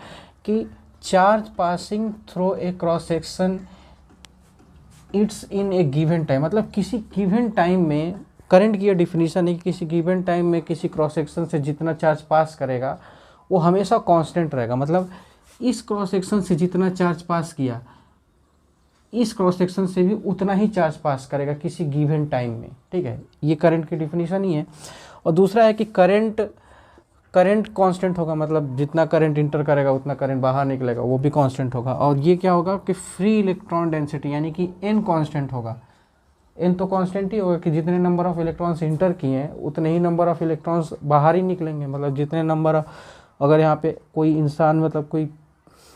कि charge passing through a cross section it's in A given time, मतलब किसी गिवन टाइम में, करंट की ये डिफिनीशन है कि किसी गिवन टाइम में किसी क्रॉस सेक्शन से जितना चार्ज पास करेगा वो हमेशा कांस्टेंट रहेगा। मतलब इस क्रॉस सेक्शन से जितना चार्ज पास किया, इस क्रॉस सेक्शन से भी उतना ही चार्ज पास करेगा किसी गिवन टाइम में। ठीक है, ये करंट की डिफिनीशन ही है। और दूसरा है कि करंट कांस्टेंट होगा, मतलब जितना करंट इंटर करेगा उतना करंट बाहर निकलेगा, वो भी कांस्टेंट होगा। और ये क्या होगा कि फ्री इलेक्ट्रॉन डेंसिटी, यानी कि n कांस्टेंट होगा। n तो कांस्टेंट ही होगा कि जितने नंबर ऑफ इलेक्ट्रॉन्स इंटर किए हैं उतने ही नंबर ऑफ इलेक्ट्रॉन्स बाहर ही निकलेंगे। मतलब जितने नंबर, अगर यहाँ पे कोई इंसान, मतलब कोई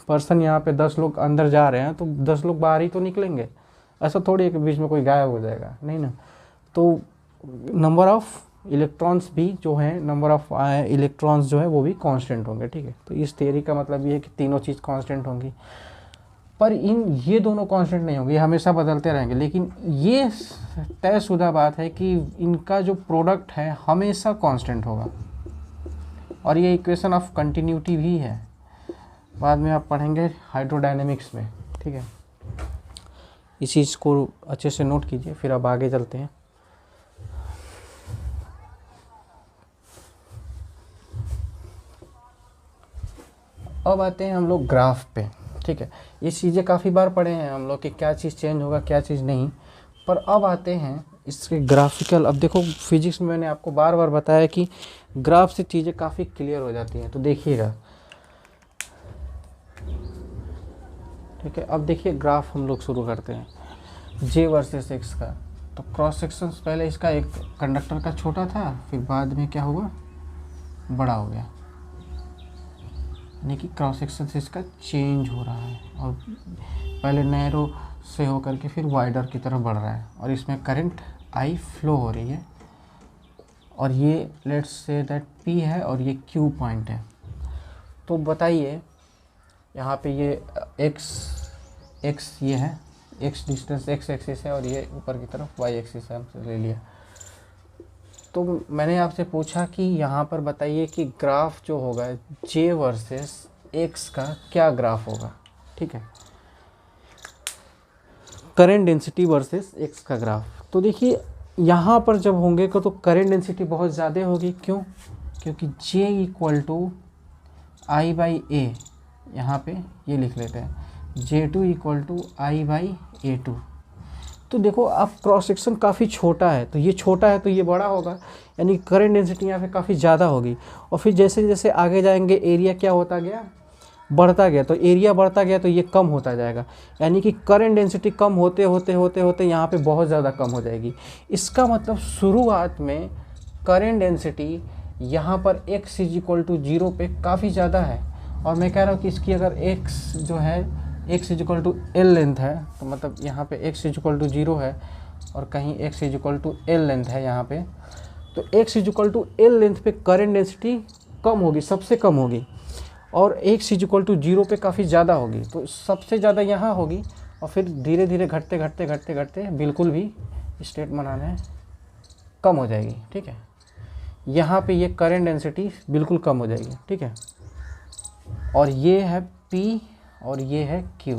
पर्सन, यहाँ पे 10 लोग अंदर जा रहे हैं तो 10 लोग बाहर ही तो निकलेंगे। ऐसा थोड़ी है कि बीच में कोई गायब हो जाएगा, नहीं ना। तो नंबर ऑफ इलेक्ट्रॉन्स भी जो है, नंबर ऑफ इलेक्ट्रॉन्स जो है वो भी कांस्टेंट होंगे। ठीक है, तो इस थ्योरी का मतलब ये है कि तीनों चीज़ कांस्टेंट होंगी, पर ये दोनों कांस्टेंट नहीं होंगे, ये हमेशा बदलते रहेंगे। लेकिन ये तयशुदा बात है कि इनका जो प्रोडक्ट है हमेशा कांस्टेंट होगा, और ये इक्वेशन ऑफ कंटिन्यूटी भी है, बाद में आप पढ़ेंगे हाइड्रोडायनेमिक्स में। ठीक है, इस चीज़ को अच्छे से नोट कीजिए, फिर अब आगे चलते हैं। अब आते हैं हम लोग ग्राफ पे। ठीक है, ये चीज़ें काफ़ी बार पढ़े हैं हम लोग कि क्या चीज़ चेंज होगा क्या चीज़ नहीं, पर अब आते हैं इसके ग्राफिकल। अब देखो फिजिक्स में मैंने आपको बार बार बताया कि ग्राफ से चीज़ें काफ़ी क्लियर हो जाती हैं, तो देखिएगा। ठीक है, अब देखिए ग्राफ हम लोग शुरू करते हैं J वर्सेस X का। तो क्रॉस सेक्शन पहले इसका एक कंडक्टर का छोटा था, फिर बाद में क्या हुआ, बड़ा हो गया, यानी कि क्रॉस सेक्शन से इसका चेंज हो रहा है, और पहले नैरो से होकर के फिर वाइडर की तरफ बढ़ रहा है, और इसमें करंट I फ्लो हो रही है, और ये लेट्स से दैट P है और ये Q पॉइंट है। तो बताइए यहाँ पे ये x ये है, x डिस्टेंस x एक्सिस है, और ये ऊपर की तरफ y एक्सिस है, हमसे ले लिया। तो मैंने आपसे पूछा कि यहाँ पर बताइए कि ग्राफ जो होगा J वर्सेस X का क्या ग्राफ होगा। ठीक है, करंट डेंसिटी वर्सेस X का ग्राफ। तो देखिए यहाँ पर जब होंगे तो करंट डेंसिटी बहुत ज़्यादा होगी। क्यों? क्योंकि J = I/A, यहाँ पे ये लिख लेते हैं J2 इक्वल टू I/A2। तो देखो अब क्रॉस सेक्शन काफ़ी छोटा है, तो ये छोटा है तो ये बड़ा होगा, यानी करंट डेंसिटी यहाँ पे काफ़ी ज़्यादा होगी। और फिर जैसे जैसे आगे जाएंगे एरिया क्या होता गया, बढ़ता गया, तो एरिया बढ़ता गया तो ये कम होता जाएगा, यानी कि करंट डेंसिटी कम होते होते होते होते यहाँ पे बहुत ज़्यादा कम हो जाएगी। इसका मतलब शुरुआत में करंट डेंसिटी यहाँ पर x इक्वल टू 0 पे काफ़ी ज़्यादा है, और मैं कह रहा हूँ कि इसकी अगर x जो है x equal to L length है, तो मतलब यहाँ पे x इक्वल टू 0 है और कहीं x equal to L length है यहाँ पे, तो x equal to L length पे करंट डेंसिटी कम होगी, सबसे कम होगी, और x इक्वल टू 0 पे काफ़ी ज़्यादा होगी, तो सबसे ज़्यादा यहाँ होगी, और फिर धीरे धीरे घटते घटते घटते घटते बिल्कुल भी स्टेट बनाना है कम हो जाएगी। ठीक है, यहाँ पे ये करंट डेंसिटी बिल्कुल कम हो जाएगी। ठीक है, और ये है P और ये है Q,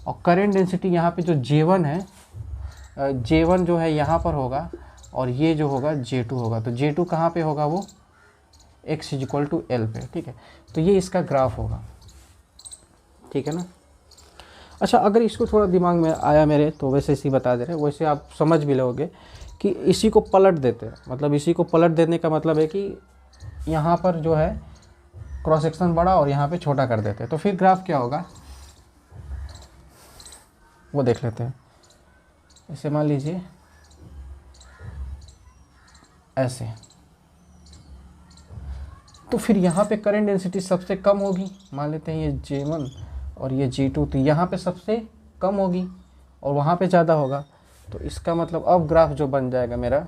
और करंट डेंसिटी यहाँ पे जो J1 है, J1 जो है यहाँ पर होगा, और ये जो होगा J2 होगा। तो J2 कहाँ पे होगा, वो x इक्वल टू L पे। ठीक है, तो ये इसका ग्राफ होगा। ठीक है ना। अच्छा, अगर इसको थोड़ा दिमाग में आया मेरे, तो वैसे इसी बता दे रहे, वैसे आप समझ भी लोगे कि इसी को पलट देते हैं, मतलब इसी को पलट देने का मतलब है कि यहाँ पर जो है क्रॉस सेक्शन बड़ा और यहाँ पे छोटा कर देते हैं, तो फिर ग्राफ क्या होगा वो देख लेते हैं। इसे मान लीजिए ऐसे, तो फिर यहाँ पे करंट डेंसिटी सबसे कम होगी, मान लेते हैं ये J1 और ये J2, तो यहाँ पे सबसे कम होगी और वहाँ पे ज़्यादा होगा। तो इसका मतलब अब ग्राफ जो बन जाएगा मेरा,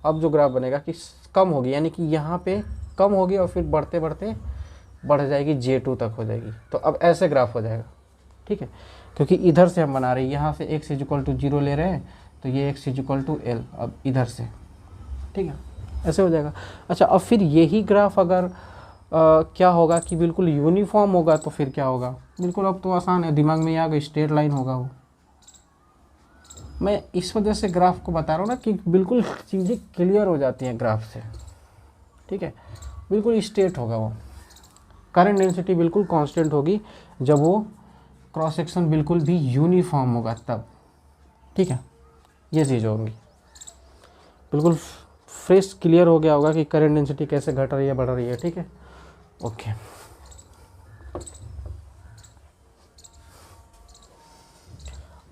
अब जो ग्राफ बनेगा कि कम होगी, यानी कि यहाँ पे कम होगी और फिर बढ़ते बढ़ते बढ़ जाएगी J2 तक हो जाएगी। तो अब ऐसे ग्राफ हो जाएगा। ठीक है, क्योंकि इधर से हम बना रहे हैं, यहाँ से x इक्वल टू 0 ले रहे हैं, तो ये x इक्वल टू L अब इधर से। ठीक है, ऐसे हो जाएगा। अच्छा, अब फिर यही ग्राफ अगर क्या होगा कि बिल्कुल यूनिफॉर्म होगा, तो फिर क्या होगा, बिल्कुल अब तो आसान है, दिमाग में आ गई, स्ट्रेट लाइन होगा वो। मैं इस वजह से ग्राफ को बता रहा हूँ ना कि बिल्कुल चीज़ें क्लियर हो जाती हैं ग्राफ से। ठीक है, बिल्कुल स्ट्रेट होगा वो, करंट डेंसिटी बिल्कुल कांस्टेंट होगी जब वो क्रॉस सेक्शन बिल्कुल भी यूनिफॉर्म होगा तब। ठीक है, ये चीज़ होगी, बिल्कुल फ्रेश क्लियर हो गया होगा कि करंट डेंसिटी कैसे घट रही है बढ़ रही है। ठीक है, ओके।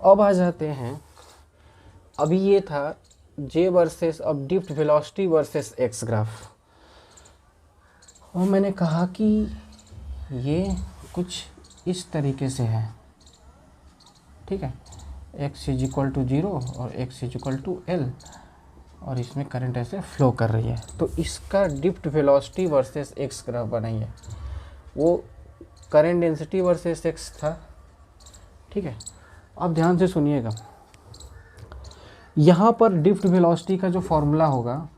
अब आ जाते हैं, अभी ये था J वर्सेस अब drift velocity versus x graph, और मैंने कहा कि ये कुछ इस तरीके से है। ठीक है, x इक्वल टू 0 और x इक्वल टू L, और इसमें करंट ऐसे फ्लो कर रही है, तो इसका drift velocity versus x graph बनाइए। वो करंट डेंसिटी वर्सेस x था। ठीक है, अब ध्यान से सुनिएगा, यहाँ पर ड्रिफ्ट वेलोसिटी का जो फॉर्मूला होगा,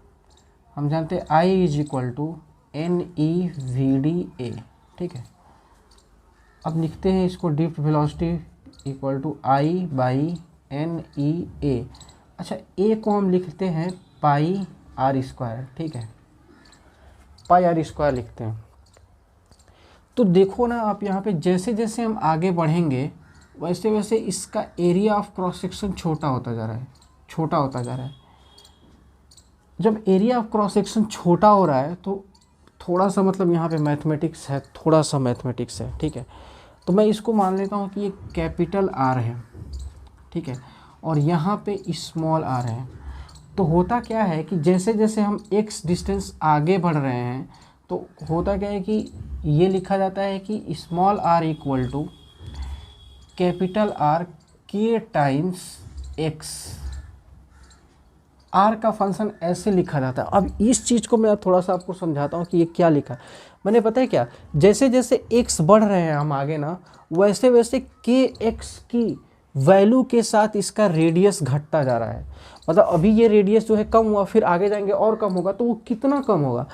हम जानते हैं I is equal to NEVDA। ठीक है, अब लिखते हैं इसको drift velocity equal to I/NEA। अच्छा, A को हम लिखते हैं पाई r स्क्वायर। ठीक है, पाई r स्क्वायर लिखते हैं। तो देखो ना आप यहाँ पे, जैसे जैसे हम आगे बढ़ेंगे वैसे वैसे इसका एरिया ऑफ क्रॉस सेक्शन छोटा होता जा रहा है, छोटा होता जा रहा है। जब एरिया ऑफ क्रॉस सेक्शन छोटा हो रहा है तो थोड़ा सा मतलब यहाँ पे मैथमेटिक्स है, थोड़ा सा मैथमेटिक्स है। ठीक है, तो मैं इसको मान लेता हूँ कि ये कैपिटल R है। ठीक है, और यहाँ पे स्मॉल r है। तो होता क्या है कि जैसे जैसे हम x डिस्टेंस आगे बढ़ रहे हैं, तो होता क्या है कि ये लिखा जाता है कि small r equal to capital R k times x। r का फंक्शन ऐसे लिखा जाता है। अब इस चीज़ को मैं थोड़ा सा आपको समझाता हूँ कि ये क्या लिखा है। मैंने पता है क्या, जैसे जैसे x बढ़ रहे हैं हम आगे ना, वैसे वैसे kx की वैल्यू के साथ इसका रेडियस घटता जा रहा है। मतलब अभी ये रेडियस जो है कम हुआ, फिर आगे जाएंगे और कम होगा, तो वो कितना कम होगा,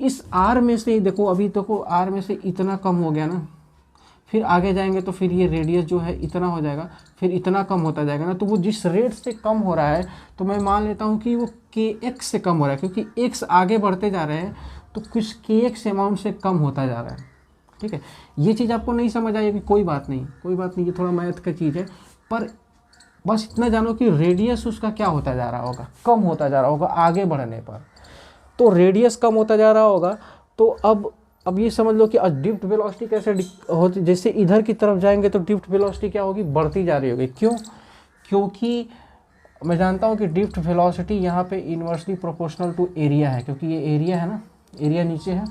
इस r में से देखो, अभी देखो r में से इतना कम हो गया ना, फिर आगे जाएंगे तो फिर ये रेडियस जो है इतना हो जाएगा, फिर इतना कम होता जाएगा ना। तो वो जिस रेट से कम हो रहा है, तो मैं मान लेता हूँ कि वो kx से कम हो रहा है, क्योंकि x आगे बढ़ते जा रहे हैं तो कुछ के एक्स अमाउंट से कम होता जा रहा है। ठीक है, ये चीज़ आपको नहीं समझ आई, कोई बात नहीं, कोई बात नहीं, ये थोड़ा मैथ का चीज़ है, पर बस इतना जानो कि रेडियस उसका क्या होता जा रहा होगा, कम होता जा रहा होगा आगे बढ़ने पर। तो रेडियस कम होता जा रहा होगा, तो अब ये समझ लो कि ड्रिफ्ट वेलोसिटी कैसे होती, जैसे इधर की तरफ जाएंगे तो ड्रिफ्ट वेलोसिटी क्या होगी, बढ़ती जा रही होगी। क्यों? क्योंकि मैं जानता हूँ कि ड्रिफ्ट वेलोसिटी यहाँ पे इन्वर्सली प्रोपोर्शनल टू एरिया है, क्योंकि ये एरिया है ना, एरिया नीचे है।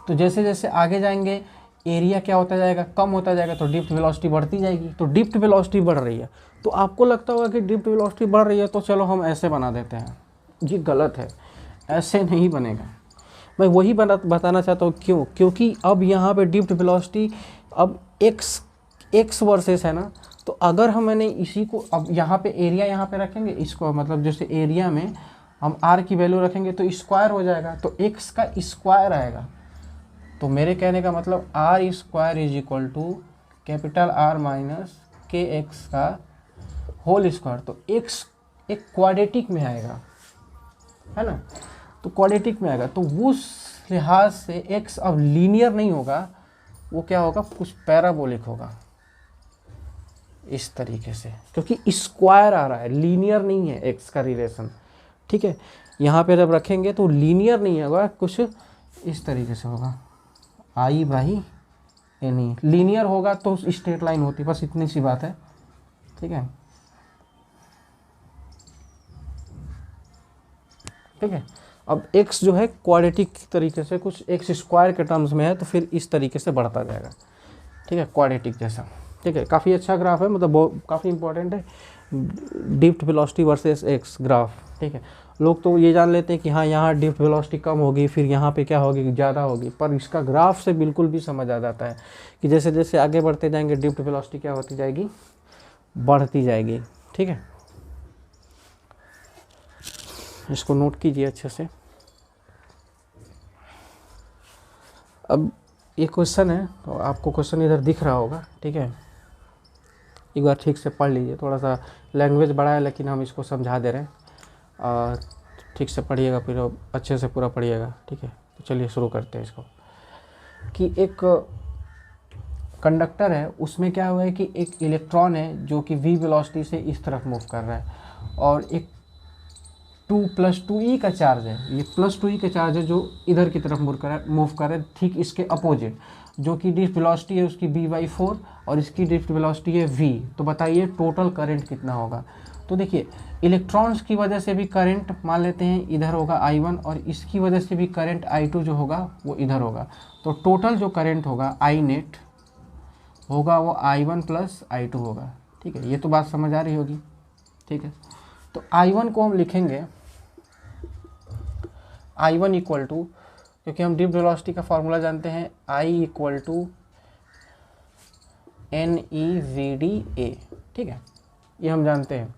तो जैसे जैसे आगे जाएंगे एरिया क्या होता जाएगा, कम होता जाएगा, तो ड्रिफ्ट वेलोसिटी बढ़ती जाएगी। तो ड्रिफ्ट वेलोसिटी बढ़ रही है, तो आपको लगता होगा कि ड्रिफ्ट वेलोसिटी बढ़ रही है तो चलो हम ऐसे बना देते हैं। ये गलत है, ऐसे नहीं बनेगा। मैं वही बताना चाहता हूँ। क्यों? क्योंकि अब यहाँ पे ड्रिफ्ट वेलोसिटी अब एक्स वर्सेस है ना, तो अगर मैंने इसी को अब यहाँ पे एरिया यहाँ पे रखेंगे, इसको मतलब जैसे एरिया में हम आर की वैल्यू रखेंगे तो स्क्वायर हो जाएगा, तो एक्स का स्क्वायर आएगा। तो मेरे कहने का मतलब R square is equal to capital R minus K X का होल स्क्वायर। तो एक्स एक क्वाड्रेटिक में आएगा, है ना, तो क्वाड्रेटिक में आएगा, तो उस लिहाज से एक्स अब लीनियर नहीं होगा, वो क्या होगा, कुछ पैराबोलिक होगा इस तरीके से, क्योंकि स्क्वायर आ रहा है, लीनियर नहीं है एक्स का रिलेशन। ठीक है, यहाँ पे जब रखेंगे तो लीनियर नहीं होगा, कुछ इस तरीके से होगा, आई बाई एन ई। लीनियर होगा तो स्ट्रेट लाइन होती, बस इतनी सी बात है। ठीक है, ठीक है। अब x जो है क्वाड्रेटिक तरीके से, कुछ एक्स स्क्वायर के टर्म्स में है, तो फिर इस तरीके से बढ़ता जाएगा। ठीक है, क्वाड्रेटिक जैसा। ठीक है, काफ़ी अच्छा ग्राफ है, मतलब बहुत काफ़ी इंपॉर्टेंट है, drift velocity versus x graph. ठीक है, लोग तो ये जान लेते हैं कि हाँ यहाँ ड्रिफ्ट वेलोसिटी कम होगी, फिर यहाँ पे क्या होगी, ज़्यादा होगी, पर इसका ग्राफ से बिल्कुल भी समझ आ जाता है कि जैसे जैसे आगे बढ़ते जाएंगे ड्रिफ्ट वेलोसिटी क्या होती जाएगी, बढ़ती जाएगी। ठीक है, इसको नोट कीजिए अच्छे से। अब ये क्वेश्चन है, तो आपको क्वेश्चन इधर दिख रहा होगा। ठीक है, एक बार ठीक से पढ़ लीजिए, थोड़ा सा लैंग्वेज बड़ा है लेकिन हम इसको समझा दे रहे हैं, और ठीक से पढ़िएगा, फिर अच्छे से पूरा पढ़िएगा। ठीक है, तो चलिए शुरू करते हैं इसको। कि एक कंडक्टर है, उसमें क्या हुआ है कि एक इलेक्ट्रॉन है जो कि v वेलोसिटी से इस तरफ मूव कर रहा है, और एक 2 + 2e का चार्ज है, ये +2e का चार्ज है जो इधर की तरफ मूव कर रहा है, ठीक इसके अपोजिट, जो कि ड्रिफ्ट वेलोसिटी है उसकी b/4 और इसकी ड्रिफ्ट वेलोसिटी है v। तो बताइए टोटल करंट कितना होगा। तो देखिए, इलेक्ट्रॉन्स की वजह से भी करंट मान लेते हैं इधर होगा I1, और इसकी वजह से भी करंट I2 जो होगा वो इधर होगा। तो टोटल जो करंट होगा I नेट होगा वो I1 + I2 होगा। ठीक है, ये तो बात समझ आ रही होगी। ठीक है, तो I1 को हम लिखेंगे I1 इक्वल टू, क्योंकि हम ड्रिफ्ट वेलोसिटी का फॉर्मूला जानते हैं, I = NEVDA। ठीक है, ये हम जानते हैं।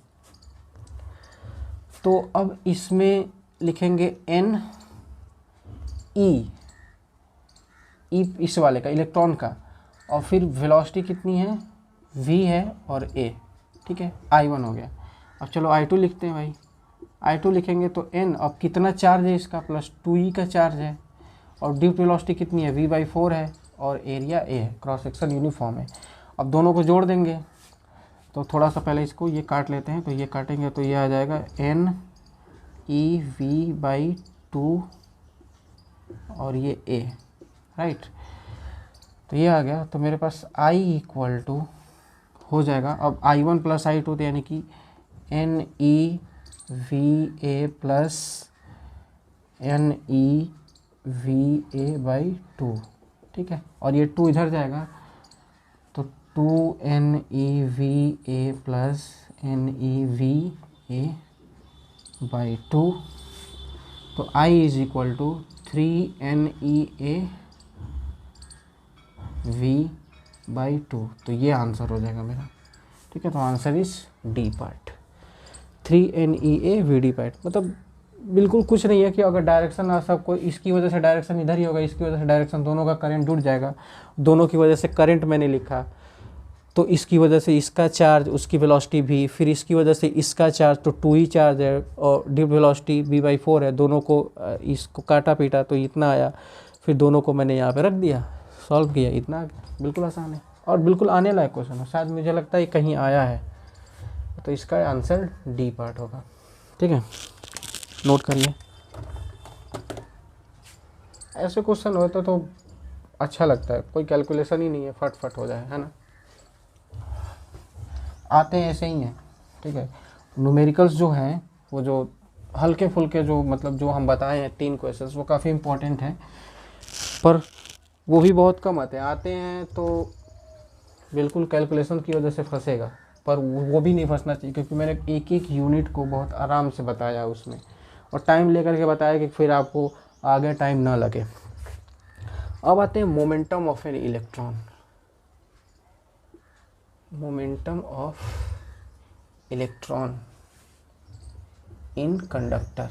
तो अब इसमें लिखेंगे N E इस वाले का, इलेक्ट्रॉन का, और फिर वेलोसिटी कितनी है, V है और A। ठीक है, I1 हो गया। अब चलो I2 लिखते हैं भाई। I2 लिखेंगे तो N, अब कितना चार्ज है इसका, +2e का चार्ज है, और ड्रिफ्ट वेलोसिटी कितनी है, v/4 है, और एरिया A है, क्रॉस सेक्शन यूनिफॉर्म है। अब दोनों को जोड़ देंगे, तो थोड़ा सा पहले इसको ये काट लेते हैं, तो ये काटेंगे तो ये आ जाएगा NEV/2 और ये A, राइट। तो ये आ गया, तो मेरे पास I इक्वल टू हो जाएगा, अब I1 + I2, तो यानी कि NEVA + NEVA/2। ठीक है, और ये 2 इधर जाएगा, तो 2NEVA + NEVA/2। तो I = 3NEAV/2। तो ये आंसर हो जाएगा मेरा। ठीक है, तो answer is D part, 3NEAVD part. मतलब बिल्कुल कुछ नहीं है कि अगर डायरेक्शन सबको, इसकी वजह से डायरेक्शन इधर ही होगा, इसकी वजह से डायरेक्शन, दोनों का करंट जुड़ जाएगा, दोनों की वजह से करंट मैंने लिखा, तो इसकी वजह से इसका चार्ज, उसकी वेलोसिटी v, फिर इसकी वजह से इसका चार्ज, तो 2 ही चार्ज है और ड्रिफ्ट वेलोसिटी v/4 है। दोनों को इसको काटा पीटा तो इतना आया, फिर दोनों को मैंने यहाँ पे रख दिया, सॉल्व किया, इतना आ गया। बिल्कुल आसान है और बिल्कुल आने लायक क्वेश्चन है, शायद मुझे लगता है कहीं आया है, तो इसका आंसर डी पार्ट होगा। ठीक है, नोट करिए। ऐसे क्वेश्चन होते तो अच्छा लगता है, कोई कैलकुलेशन ही नहीं है, फट फट हो जाए, है ना। आते हैं ऐसे ही हैं। ठीक है, न्यूमेरिकल्स जो हैं वो जो हल्के फुल्के जो मतलब जो हम बताए हैं 3 क्वेश्चंस वो काफ़ी इंपॉर्टेंट हैं, पर वो भी बहुत कम आते हैं तो बिल्कुल कैलकुलेशन की वजह से फंसेगा, पर वो भी नहीं फंसना चाहिए, क्योंकि मैंने एक एक यूनिट को बहुत आराम से बताया उसमें, और टाइम लेकर के बताया कि फिर आपको आगे टाइम ना लगे। अब आते हैं momentum of an electron. Momentum of electron in conductor.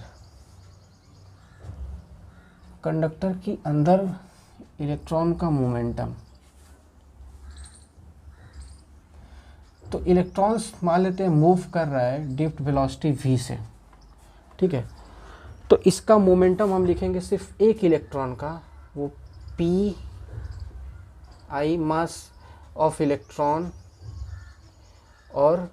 Conductor की अंदर इलेक्ट्रॉन का मोमेंटम। तो इलेक्ट्रॉन्स मान लेते हैं मूव कर रहा है ड्रिफ्ट वेलोसिटी v से। ठीक है, तो इसका मोमेंटम हम लिखेंगे सिर्फ एक इलेक्ट्रॉन का, वो p i mass of electron और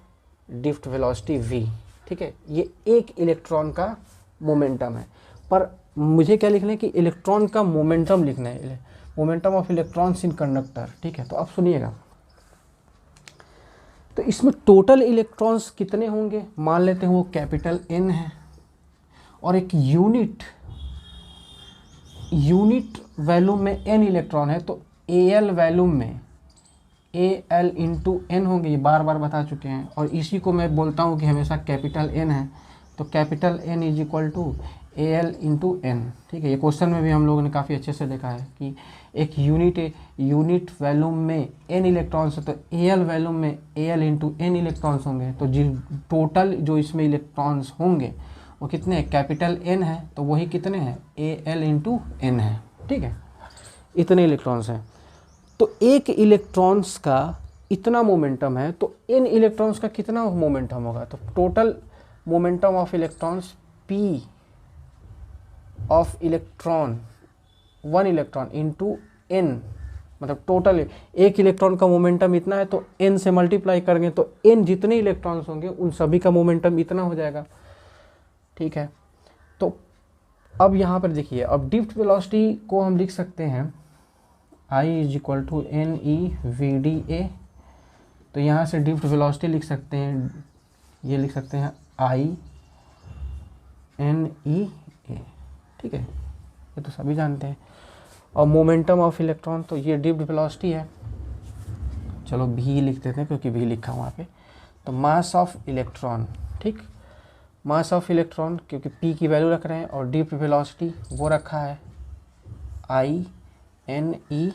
ड्रिफ्ट वेलोसिटी v। ठीक है, ये एक इलेक्ट्रॉन का मोमेंटम है, पर मुझे क्या लिखना है कि इलेक्ट्रॉन का मोमेंटम लिखना है, momentum of electrons in conductor. ठीक है, तो अब सुनिएगा, तो इसमें टोटल इलेक्ट्रॉन्स कितने होंगे, मान लेते हैं वो कैपिटल N है, और एक यूनिट वैल्यूम में n इलेक्ट्रॉन है, तो Al वैल्यूम में Al इंटू n होंगे, ये बार बार बता चुके हैं, और इसी को मैं बोलता हूँ कि हमेशा कैपिटल N है, तो capital N is equal to Al into n। ठीक है, ये क्वेश्चन में भी हम लोगों ने काफ़ी अच्छे से देखा है कि एक यूनिट वैल्यूम में n इलेक्ट्रॉन्स है, तो Al वैल्यूम में Al इंटू n इलेक्ट्रॉन्स होंगे, तो टोटल जो इसमें इलेक्ट्रॉन्स होंगे वो कितने हैं, कैपिटल N है, तो वही कितने हैं, Al इंटू n है। ठीक है, इतने इलेक्ट्रॉन्स हैं, तो एक इलेक्ट्रॉन्स का इतना मोमेंटम है, तो n इलेक्ट्रॉन्स का कितना मोमेंटम होगा, तो total momentum of electrons p of electron, 1 electron into n, मतलब टोटल एक इलेक्ट्रॉन का मोमेंटम इतना है, तो n से मल्टीप्लाई करेंगे तो n जितने इलेक्ट्रॉन्स होंगे उन सभी का मोमेंटम इतना हो जाएगा। ठीक है, तो अब यहाँ पर देखिए, अब ड्रिफ्ट वेलोसिटी को हम लिख सकते हैं I is equal to NeVDA। तो यहाँ से ड्रिफ्ट वेलोसिटी लिख सकते हैं, ये लिख सकते हैं INEA। ठीक है, ये तो सभी जानते हैं। और मोमेंटम ऑफ इलेक्ट्रॉन, तो ये ड्रिफ्ट वेलोसिटी है, चलो भी लिख देते हैं क्योंकि भी लिखा वहाँ पे। तो मास ऑफ इलेक्ट्रॉन, ठीक, मास ऑफ इलेक्ट्रॉन क्योंकि p की वैल्यू रख रहे हैं, और ड्रिफ्ट वेलोसिटी वो रखा है INEA।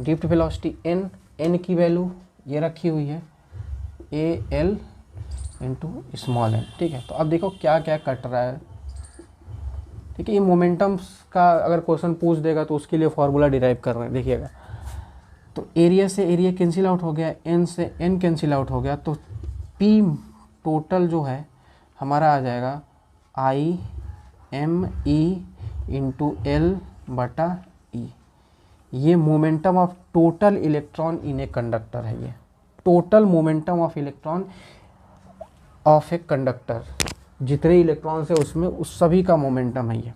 ड्रिफ्ट वेलोसिटी n की वैल्यू ये रखी हुई है AL इंटू स्मॉल n। ठीक है, तो अब देखो क्या क्या कट रहा है। ठीक है, ये मोमेंटम्स का अगर क्वेश्चन पूछ देगा तो उसके लिए फॉर्मूला डिराइव कर रहे हैं, देखिएगा। तो एरिया से एरिया कैंसिल आउट हो गया, n से n कैंसिल आउट हो गया, तो p टोटल जो है हमारा आ जाएगा IME इंटू L बटा E। ये momentum of total electron in a conductor है, ये total momentum of electron of a conductor, जितने इलेक्ट्रॉन्स है उसमें उस सभी का मोमेंटम है ये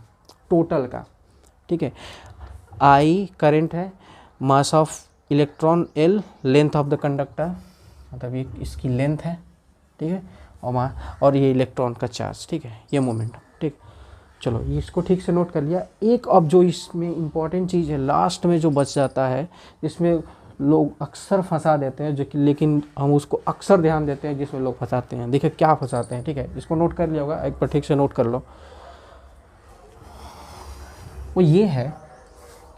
टोटल का। ठीक है, I करंट है, mass of electron L, length of the conductor, मतलब ये इसकी लेंथ है। ठीक है, और ये इलेक्ट्रॉन का चार्ज। ठीक है, ये मोमेंटम। ठीक, चलो ये इसको ठीक से नोट कर लिया। एक अब जो इसमें इम्पॉर्टेंट चीज़ है लास्ट में जो बच जाता है, जिसमें लोग अक्सर फंसा देते हैं, जो कि लेकिन हम उसको अक्सर ध्यान देते हैं जिसमें लोग फंसाते हैं। देखिए क्या फंसाते हैं। ठीक है, इसको नोट कर लिया होगा, एक बार ठीक से नोट कर लो। वो ये है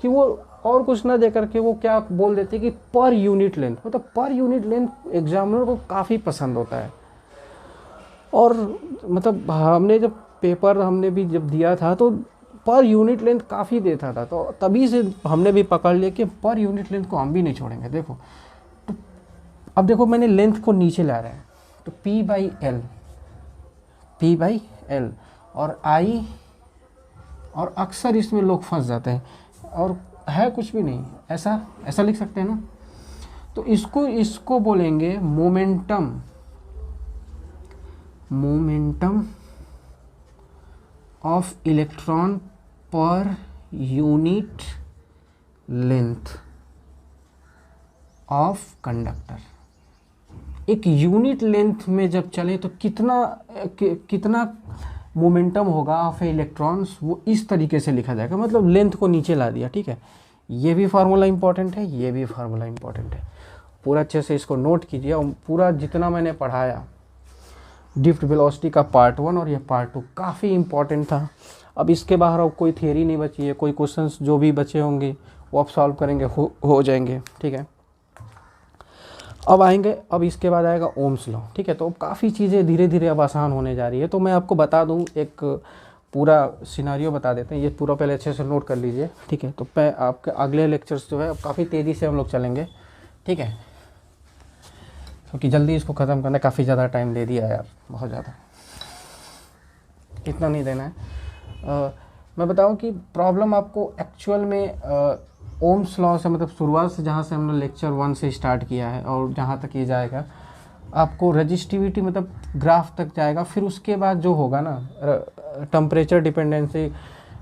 कि वो और कुछ ना दे करके वो क्या बोल देते हैं कि पर यूनिट लेंथ, मतलब पर यूनिट लेंथ एग्जामिनर को काफ़ी पसंद होता है। और मतलब हमने जब पेपर हमने भी जब दिया था तो पर यूनिट लेंथ काफ़ी देता था, तो तभी से हमने भी पकड़ लिया कि पर यूनिट लेंथ को हम भी नहीं छोड़ेंगे। देखो तो अब देखो मैंने लेंथ को नीचे ला रहा है, तो P बाई L और I, और अक्सर इसमें लोग फंस जाते हैं और है कुछ भी नहीं, ऐसा लिख सकते हैं ना। तो इसको बोलेंगे momentum of electron per unit length of conductor. एक यूनिट लेंथ में जब चले तो कितना मोमेंटम होगा ऑफ इलेक्ट्रॉन्स, वो इस तरीके से लिखा जाएगा, मतलब लेंथ को नीचे ला दिया। ठीक है, ये भी फार्मूला इंपॉर्टेंट है, ये भी फार्मूला इंपॉर्टेंट है। पूरा अच्छे से इसको नोट कीजिए, और पूरा जितना मैंने पढ़ाया ड्रिफ्ट वेलोसिटी का पार्ट 1 और ये पार्ट 2 काफ़ी इंपॉर्टेंट था। अब इसके बाहर अब कोई थियरी नहीं बची है, कोई क्वेश्चंस जो भी बचे होंगे वो आप सॉल्व करेंगे, हो जाएंगे। ठीक है, अब आएंगे, अब इसके बाद आएगा ओम्स लॉ। ठीक है, तो अब काफ़ी चीज़ें धीरे धीरे अब आसान होने जा रही है। तो मैं आपको बता दूं, एक पूरा सिनारियो बता देते हैं, ये पूरा पहले अच्छे से नोट कर लीजिए। ठीक है, तो आपके अगले लेक्चर्स जो है अब काफ़ी तेज़ी से हम लोग चलेंगे। ठीक है, क्योंकि जल्दी इसको ख़त्म करना, काफ़ी ज़्यादा टाइम दे दिया यार, बहुत ज़्यादा, इतना नहीं देना है। मैं बताऊं कि प्रॉब्लम आपको एक्चुअल में ओम्स लॉ से, मतलब शुरुआत से जहाँ से हमने लेक्चर 1 से स्टार्ट किया है और जहाँ तक ये जाएगा, आपको रजिस्टिविटी मतलब ग्राफ तक जाएगा। फिर उसके बाद जो होगा ना, टेम्परेचर डिपेंडेंसी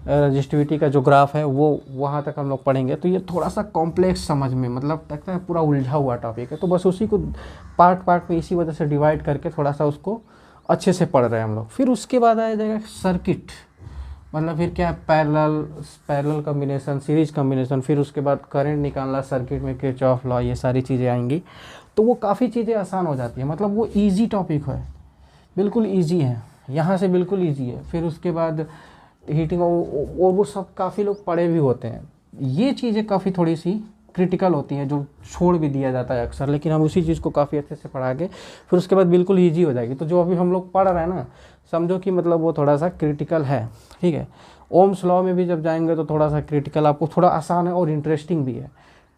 रजिस्टिविटी का जो ग्राफ है वो वहाँ तक हम लोग पढ़ेंगे। तो ये थोड़ा सा कॉम्प्लेक्स समझ में, मतलब लगता है पूरा उलझा हुआ टॉपिक है, तो बस उसी को पार्ट में इसी वजह से डिवाइड करके थोड़ा सा उसको अच्छे से पढ़ रहे हैं हम लोग। फिर उसके बाद आ जाएगा सर्किट, मतलब फिर क्या है, पैरेलल कम्बिनेशन, सीरीज कम्बिनेशन, फिर उसके बाद करंट निकालना, सर्किट में किरचॉफ लॉ, ये सारी चीज़ें आएंगी। तो वो काफ़ी चीज़ें आसान हो जाती है, मतलब वो इजी टॉपिक है, बिल्कुल इजी है, यहाँ से बिल्कुल इजी है। फिर उसके बाद हीटिंग और वो सब काफ़ी लोग पढ़े भी होते हैं। ये चीज़ें काफ़ी थोड़ी सी क्रिटिकल होती हैं, जो छोड़ भी दिया जाता है अक्सर, लेकिन हम उसी चीज़ को काफ़ी अच्छे से पढ़ा के फिर उसके बाद बिल्कुल ईजी हो जाएगी। तो जो अभी हम लोग पढ़ रहे हैं ना, समझो कि मतलब वो थोड़ा सा क्रिटिकल है। ठीक है, ओम्स लॉ में भी जब जाएंगे तो थोड़ा सा क्रिटिकल, आपको थोड़ा आसान है और इंटरेस्टिंग भी है।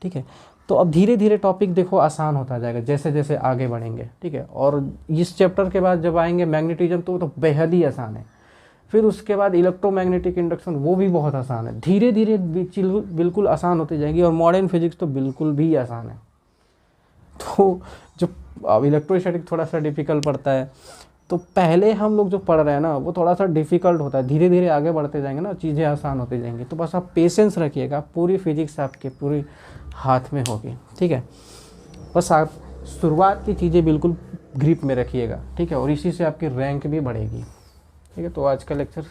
ठीक है, तो अब धीरे धीरे टॉपिक देखो आसान होता जाएगा जैसे जैसे आगे बढ़ेंगे। ठीक है, और इस चैप्टर के बाद जब आएंगे मैग्नेटिज्म, तो बेहद ही आसान है। फिर उसके बाद इलेक्ट्रोमैग्नेटिक इंडक्शन, वो भी बहुत आसान है। धीरे धीरे बिल्कुल आसान होती जाएगी, और मॉडर्न फिजिक्स तो बिल्कुल भी आसान है। तो जो अब इलेक्ट्रोस्टैटिक थोड़ा सा डिफिकल्ट पड़ता है, तो पहले हम लोग जो पढ़ रहे हैं ना वो थोड़ा सा डिफिकल्ट होता है। धीरे धीरे आगे बढ़ते जाएंगे ना, चीज़ें आसान होती जाएंगी। तो बस आप पेशेंस रखिएगा, पूरी फिजिक्स आपके पूरी हाथ में होगी। ठीक है, बस आप शुरुआत की चीज़ें बिल्कुल ग्रिप में रखिएगा। ठीक है, और इसी से आपकी रैंक भी बढ़ेगी। ठीक है, तो आज का लेक्चर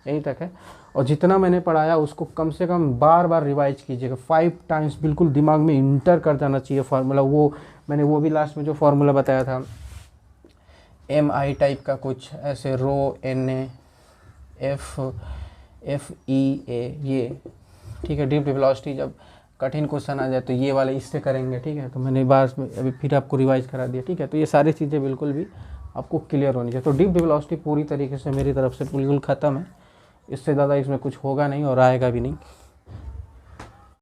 यहीं तक है, और जितना मैंने पढ़ाया उसको कम से कम बार बार रिवाइज कीजिएगा, 5 टाइम्स, बिल्कुल दिमाग में इंटर कर जाना चाहिए फार्मूला। वो मैंने वो भी लास्ट में जो फार्मूला बताया था, MI टाइप का कुछ ऐसे, रो NA FEA, ये। ठीक है, ड्रिफ्ट वेलोसिटी जब कठिन क्वेश्चन आ जाए तो ये वाले इससे करेंगे। ठीक है, तो मैंने बाद में अभी फिर आपको रिवाइज करा दिया। ठीक है, तो ये सारी चीज़ें बिल्कुल भी आपको क्लियर होनी चाहिए। तो ड्रिफ्ट वेलोसिटी पूरी तरीके से मेरी तरफ से बिल्कुल ख़त्म है, इससे ज़्यादा इसमें कुछ होगा नहीं और आएगा भी नहीं।